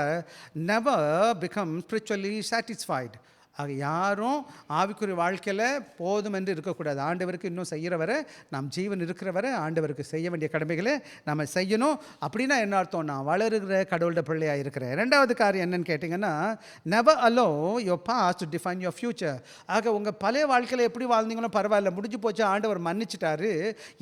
நெவர் பிகம் ஸ்பிரிச்சுவலி சாட்டிஸ்ஃபைடு. ஆக யாரும் ஆவிக்குரிய வாழ்க்கையில் போதும் என்று இருக்கக்கூடாது. ஆண்டவருக்கு இன்னும் செய்கிற வரை, நாம் ஜீவன் இருக்கிற வரை ஆண்டவருக்கு செய்ய வேண்டிய கடமைகளை நம்ம செய்யணும். அப்படின்னா என்ன அர்த்தம்? நான் வளருகிற கடவுளோட பிள்ளையாக இருக்கிறேன். ரெண்டாவது காரியம் என்னன்னு கேட்டிங்கன்னா, never allow your past to define your future. ஆக உங்கள் பழைய வாழ்க்கையில் எப்படி வாழ்ந்தீங்களோ பரவாயில்ல, முடிஞ்சு போச்சு, ஆண்டவர் மன்னிச்சிட்டாரு,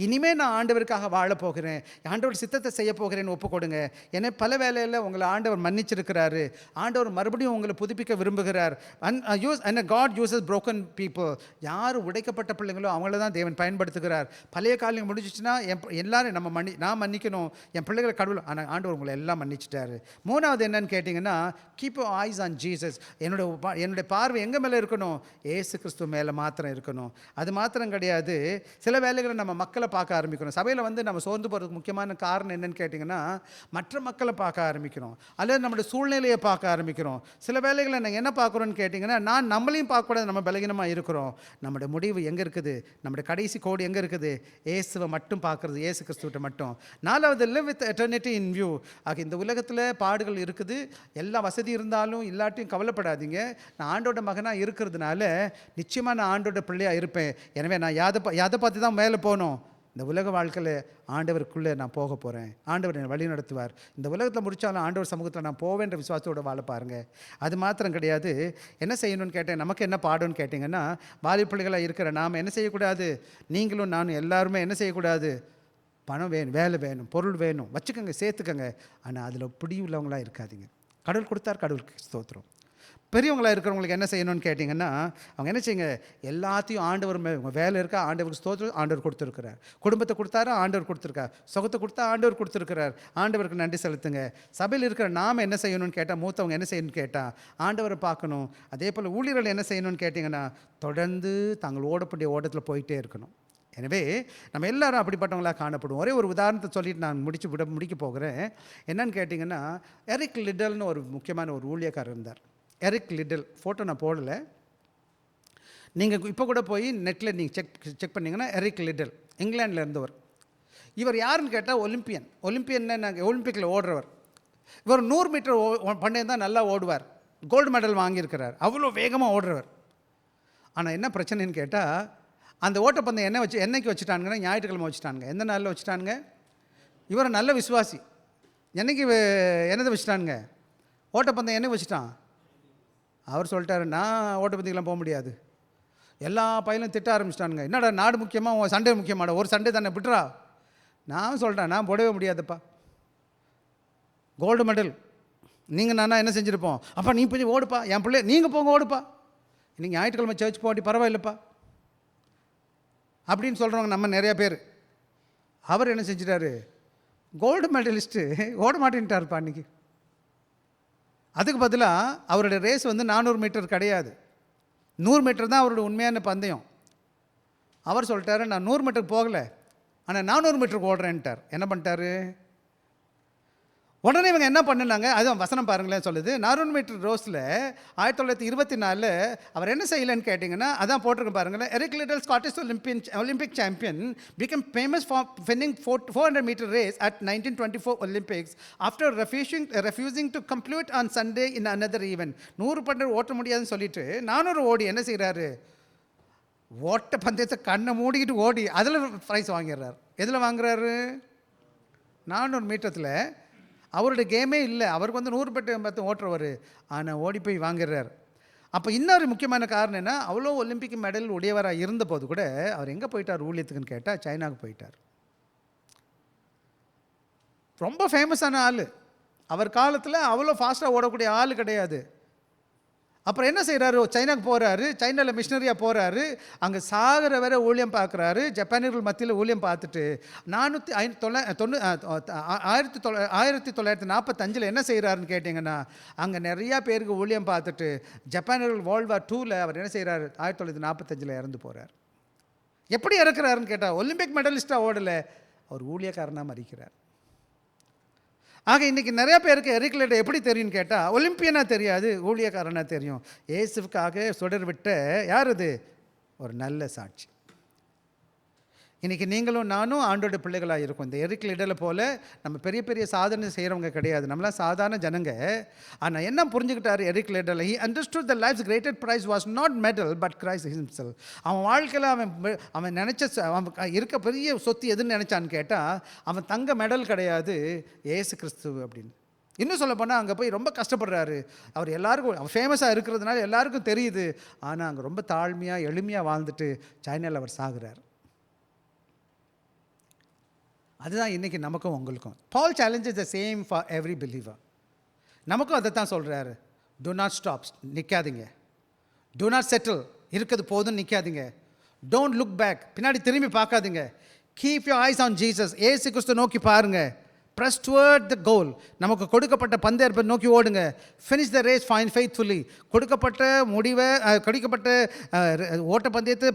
இனிமேல் நான் ஆண்டவருக்காக வாழ போகிறேன், ஆண்டவர் சித்தத்தை செய்ய போகிறேன்னு ஒப்பு கொடுங்க. ஏன்னா பல வேலையில் உங்களை ஆண்டவர் மன்னிச்சிருக்கிறாரு, ஆண்டவர் மறுபடியும் உங்களை புதுப்பிக்க விரும்புகிறார். And God uses broken people. யார் உடைக்கப்பட்ட பிள்ளைங்களோ அவங்கள தான் தேவன் பயன்படுத்துகிறார். பழைய காலம் முடிஞ்சிச்சுன்னா எல்லாரும் நான் மன்னிக்கணும், என் பிள்ளைகளை கடவுள். ஆனால் ஆண்டவர் உங்களை எல்லாம் மன்னிச்சிட்டாரு. மூணாவது என்னன்னு கேட்டிங்கன்னா, keep your eyes on Jesus. என்னுடைய பார்வை எங்கே மேலே இருக்கணும்? ஏசு கிறிஸ்து மேலே மாத்திரம் இருக்கணும். அது மாத்திரம் கிடையாது, சில வேலைகளை நம்ம மக்களை பார்க்க ஆரம்பிக்கணும். சபையில் வந்து நம்ம சோர்ந்து போகிறதுக்கு முக்கியமான காரணம் என்னன்னு கேட்டிங்கன்னா, மற்ற மக்களை பார்க்க ஆரம்பிக்கிறோம், அல்லது நம்மளுடைய சூழ்நிலையை பார்க்க ஆரம்பிக்கிறோம். சில வேலைகளை நாங்கள் என்ன பார்க்குறோன்னு கேட்டிங்கன்னா, நம்மளையும் பார்க்கக்கூடாது, நம்ம பலகீனமாக இருக்கிறோம். நம்முடைய முடிவு எங்கே இருக்குது? நம்முடைய கடைசி கோடு எங்கே இருக்குது? இயேசுவை மட்டும் பார்க்குறது, இயேசு கிறிஸ்துவிட்ட மட்டும். நாலாவது, live with eternity in view. ஆக இந்த உலகத்தில் பாடுகள் இருக்குது, எல்லா வசதி இருந்தாலும் இல்லாட்டியும் கவலைப்படாதீங்க. நான் ஆண்டோட மகனாக இருக்கிறதுனால நிச்சயமாக நான் ஆண்டோட பிள்ளையாக இருப்பேன். எனவே நான் யாதை பார்த்து தான் மேலே போகணும்? இந்த உலக வாழ்க்கையில் ஆண்டவருக்குள்ளே நான் போக போகிறேன், ஆண்டவர் என்னை வழி நடத்துவார். இந்த உலகத்தில் முடித்தாலும் ஆண்டவர் சமூகத்தில் நான் போவேன்ற விசுவாசத்தோடு வாழ பாருங்கள். அது மாத்திரம் கிடையாது, என்ன செய்யணும்னு கேட்டேன், நமக்கு என்ன பாடணும்னு கேட்டிங்கன்னா, வாலிப பிள்ளைகளாக இருக்கிற நாம் என்ன செய்யக்கூடாது? நீங்களும் நானும் எல்லாருமே என்ன செய்யக்கூடாது? பணம் வேணும், வேலை வேணும், பொருள் வேணும், வச்சுக்கோங்க, சேர்த்துக்கோங்க. ஆனால் அதில் பிடி உள்ளவங்களாக இருக்காதீங்க. கடவுள் கொடுத்தார், கடவுளுக்கு ஸ்தோத்திரம். பெரியவங்களாக இருக்கிறவங்களுக்கு என்ன செய்யணும்னு கேட்டிங்கன்னா, அவங்க என்ன செய்யுங்க, எல்லாத்தையும் ஆண்டவர் உங்கள் வேலை இருக்கா, ஆண்டவருக்கு ஸ்தோத்திரம், ஆண்டவர் கொடுத்துருக்கிறார். குடும்பத்தை கொடுத்தாரு, ஆண்டவர் கொடுத்துருக்கார். சுகத்தை கொடுத்தா ஆண்டவர் கொடுத்துருக்கிறார், ஆண்டவருக்கு நன்றி செலுத்துங்க. சபையில் இருக்கிற நாம் என்ன செய்யணும்னு கேட்டால், மூத்தவங்க என்ன செய்யணும்னு கேட்டால் ஆண்டவரை பார்க்கணும். அதே போல் ஊழியர்கள் என்ன செய்யணும்னு கேட்டிங்கன்னா, தொடர்ந்து தாங்கள் ஓடக்கூடிய ஓட்டத்தில் போயிட்டே இருக்கணும். எனவே நம்ம எல்லாரும் அப்படிப்பட்டவங்களாக காணப்படும். ஒரே ஒரு உதாரணத்தை சொல்லிட்டு நான் முடிக்க போகிறேன். என்னன்னு கேட்டிங்கன்னா, எரிக் லிட்டல்னு ஒரு முக்கியமான ஒரு ஊழியக்காரர் இருந்தார். எரிக் லிட்டில் ஃபோட்டோ நான் போடலை, நீங்கள் இப்போ கூட போய் நெட்டில் நீங்கள் செக் பண்ணிங்கன்னா எரிக் லிட்டில் இங்கிலாண்டில் இருந்தவர். இவர் யாருன்னு கேட்டால் ஒலிம்பியன்னா நாங்கள் ஒலிம்பிக்கில் ஓடுறவர். இவர் 100 மீட்டர் பண்ணே தான் நல்லா ஓடுவார், கோல்டு மெடல் வாங்கியிருக்கிறார், அவ்வளோ வேகமாக ஓடுறவர். ஆனால் என்ன பிரச்சனைன்னு கேட்டால், அந்த ஓட்டப்பந்தயம் என்னைக்கு வச்சுட்டானுங்கன்னா ஞாயிற்றுக்கிழமை வச்சுட்டானுங்க. எந்த நாளில் வச்சுட்டானுங்க? இவர் நல்ல விசுவாசி. என்னைக்கு என்னதை வச்சுட்டானுங்க? ஓட்டப்பந்தயம் என்ன வச்சுட்டான்? அவர் சொல்லிட்டாரு, நான் ஓட்டப்பந்தயம்லாம் போக முடியாது. எல்லா பையனும் திட்ட ஆரம்பிச்சிட்டானுங்க. என்னடா நாடு முக்கியமாக, உன் சண்டே முக்கியமாடா, ஒரு சண்டே தானே விட்டுறா. நான் சொல்கிறேன், நான் போடவே முடியாதுப்பா. கோல்டு மெடல் நீங்கள் நானா என்ன செஞ்சுருப்போம். அப்பா நீ போய் ஓடுப்பா, என் பிள்ளை நீங்கள் போங்க ஓடுப்பா, நீங்கள் ஞாயிற்றுக்கிழமை சர்ச் போட்டி பரவாயில்லப்பா அப்படின்னு சொல்கிறவங்க நம்ம நிறையா பேர். அவர் என்ன செஞ்சிட்டாரு, கோல்டு மெடலிஸ்ட்டு ஓட மாட்டேன்ட்டார்ப்பா அன்றைக்கி. அதுக்கு பதிலாக அவருடைய ரேஸ் 400 மீட்டர் கிடையாது, 100 மீட்டர் தான் அவருடைய உண்மையான பந்தயம். அவர் சொல்லிட்டாரு, நான் 100 மீட்டர் போகலை, ஆனால் 400 மீட்டருக்கு ஓடுறேன்ட்டார். என்ன பண்ணிட்டாரு? உடனே இவங்க என்ன பண்ணினாங்க, அதுவும் வசனம் பாருங்களேன் சொல்லுது. 400 மீட்டர் ரோஸில் 1924 அவர் என்ன செய்யலைன்னு கேட்டிங்கன்னா, அதான் போட்டிருக்க பாருங்களேன். Eric Liddell Scottish Olympic champion become famous for winning 400 metre race at 1924 Olympics after refusing to complete on Sunday in another event. 100 metre ஓட்ட முடியாதுன்னு சொல்லிட்டு 400 ஓடி என்ன செய்கிறாரு, ஓட்ட பந்தயத்தை கண்ணை மூடிக்கிட்டு ஓடி அதில் ப்ரைஸ் வாங்கிடுறாரு. எதில் வாங்குறாரு? 400 மீட்டரில் அவருடைய கேமே இல்லை. அவருக்கு 100 மீட்டர் ஓட்டுறவர், ஆனால் ஓடி போய் வாங்குறார். அப்போ இன்னொரு முக்கியமான காரணம் என்ன, அவ்வளோ ஒலிம்பிக் மெடல் உடையவராக இருந்த போது கூட அவர் எங்கே போயிட்டார் ஊழியத்துக்குன்னு கேட்டால் சைனாவுக்கு போயிட்டார். ரொம்ப ஃபேமஸான ஆள். அவர் காலத்தில் அவ்வளோ ஃபாஸ்ட்டாக ஓடக்கூடிய ஆள் கிடையாது. அப்புறம் என்ன செய்கிறாரு, சைனாவுக்கு போகிறாரு, சைனாவில் மிஷினரியாக போகிறாரு, அங்கே சாகர வரை ஊழியம் பார்க்குறாரு. ஜப்பானியர்கள் மத்தியில் ஊழியம் பார்த்துட்டு 1945 என்ன செய்கிறாருன்னு கேட்டிங்கன்னா, அங்கே நிறையா பேருக்கு ஊழியம் பார்த்துட்டு ஜப்பானியர்கள் வேர்ல்டு வார் 2 அவர் என்ன செய்கிறாரு, 1945 இறந்து போகிறார். எப்படி இறக்குறாருன்னு கேட்டால், ஒலிம்பிக் மெடலிஸ்ட்டாக ஓடலை, அவர் ஊழியக்காரனாக மறிக்கிறார். ஆக இன்றைக்கி நிறையா பேருக்கு எரிக் லிட்டில் எப்படி தெரியும்னு கேட்டால், ஒலிம்பியனாக தெரியாது, ஊழியக்காரனாக தெரியும். இயேசுவுக்காக சுடர் விட்ட யார் அது, ஒரு நல்ல சாட்சி. இன்றைக்கி நீங்களும் நானும் ஆண்டோட பிள்ளைகளாக இருக்கும். இந்த எரிக் லிட்டில் போல் நம்ம பெரிய பெரிய சாதனை செய்கிறவங்க கிடையாது, நம்மளாம் சாதாரண ஜனங்க. ஆனால் என்ன புரிஞ்சுக்கிட்டார் Eric Little, he understood the life's greatest prize was not medal but Christ himself. அவன் வாழ்க்கையில் அவன் நினச்ச அவன் இருக்க பெரிய சொத்து எதுன்னு நினச்சான்னு கேட்டால், அவன் தங்க மெடல் கிடையாது, ஏசு கிறிஸ்து அப்படின்னு. இன்னும் சொல்ல போனால் அங்கே போய் ரொம்ப கஷ்டப்படுறாரு. அவர் எல்லாருக்கும் அவர் ஃபேமஸாக இருக்கிறதுனால எல்லாருக்கும் தெரியுது. ஆனால் அங்கே ரொம்ப தாழ்மையாக எளிமையாக வாழ்ந்துட்டு சைனாவில் அவர் சாகுறார். அதுதான் இன்றைக்கி நமக்கும் உங்களுக்கும். Paul challenges the same for every believer. நமக்கும் அதை தான் சொல்கிறாரு, டு நாட் ஸ்டாப், நிற்காதீங்க. டு நாட் செட்டில், இருக்கிறது போதும் நிற்காதீங்க. டோன்ட் லுக் பேக், பின்னாடி திரும்பி பார்க்காதீங்க. Keep your eyes on Jesus, ஏசு கிறிஸ்து நோக்கி பாருங்கள். ப்ரெஸ் டுவர்ட் த கோல், நமக்கு கொடுக்கப்பட்ட பந்தயத்தை நோக்கி ஓடுங்க. Finish the race fine faithfully, கொடுக்கப்பட்ட ஓட்டப்பந்தயத்தை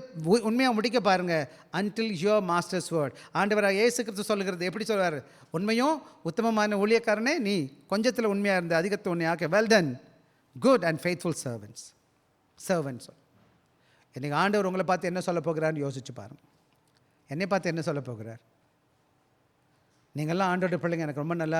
உண்மையாக முடிக்க பாருங்கள். அன்டில் யுவர் மாஸ்டர்ஸ் வேர்ட், ஆண்டவராக இயேசு கிறிஸ்து சொல்லுகிறது எப்படி சொல்வார், உண்மையும் உத்தமமான ஊழியக்காரனே, நீ கொஞ்சத்தில் உண்மையாக இருந்த அதிகத்தை உண்மையாக, well done good and faithful servants. இன்றைக்கி ஆண்டவர் உங்களை பார்த்து என்ன சொல்ல போகிறான்னு யோசிச்சு பாருங்கள். என்னை பார்த்து என்ன சொல்ல போகிறார்? நீங்கள்லாம் ஆண்டோட பிள்ளைங்க, எனக்கு ரொம்ப நல்லா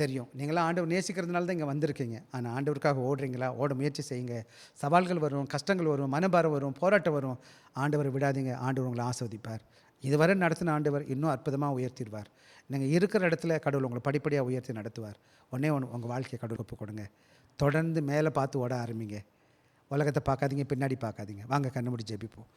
தெரியும். நீங்களாம் ஆண்டவர் நேசிக்கிறதுனால தான் இங்கே வந்திருக்கீங்க. ஆனால் ஆண்டவருக்காக ஓடுறீங்களா? ஓட முயற்சி செய்யுங்க. சவால்கள் வரும், கஷ்டங்கள் வரும், மனபாரம் வரும், போராட்டம் வரும். ஆண்டவரை விடாதீங்க, ஆண்டவர் உங்களை ஆஸ்வதிப்பார். இதுவரை நடத்தின ஆண்டவர் இன்னும் அற்புதமாக உயர்த்திடுவார். நீங்கள் இருக்கிற இடத்துல கடவுள் உங்களை படிப்படியாக உயர்த்தி நடத்துவார். ஒன்றே உங்கள் வாழ்க்கையை கடவுள் ஒப்பு கொடுங்க. தொடர்ந்து மேலே பார்த்து ஓட ஆரம்பிங்க. உலகத்தை பார்க்காதீங்க, பின்னாடி பார்க்காதீங்க. வாங்க கண்ணு மூடி ஜெபிப்போம்.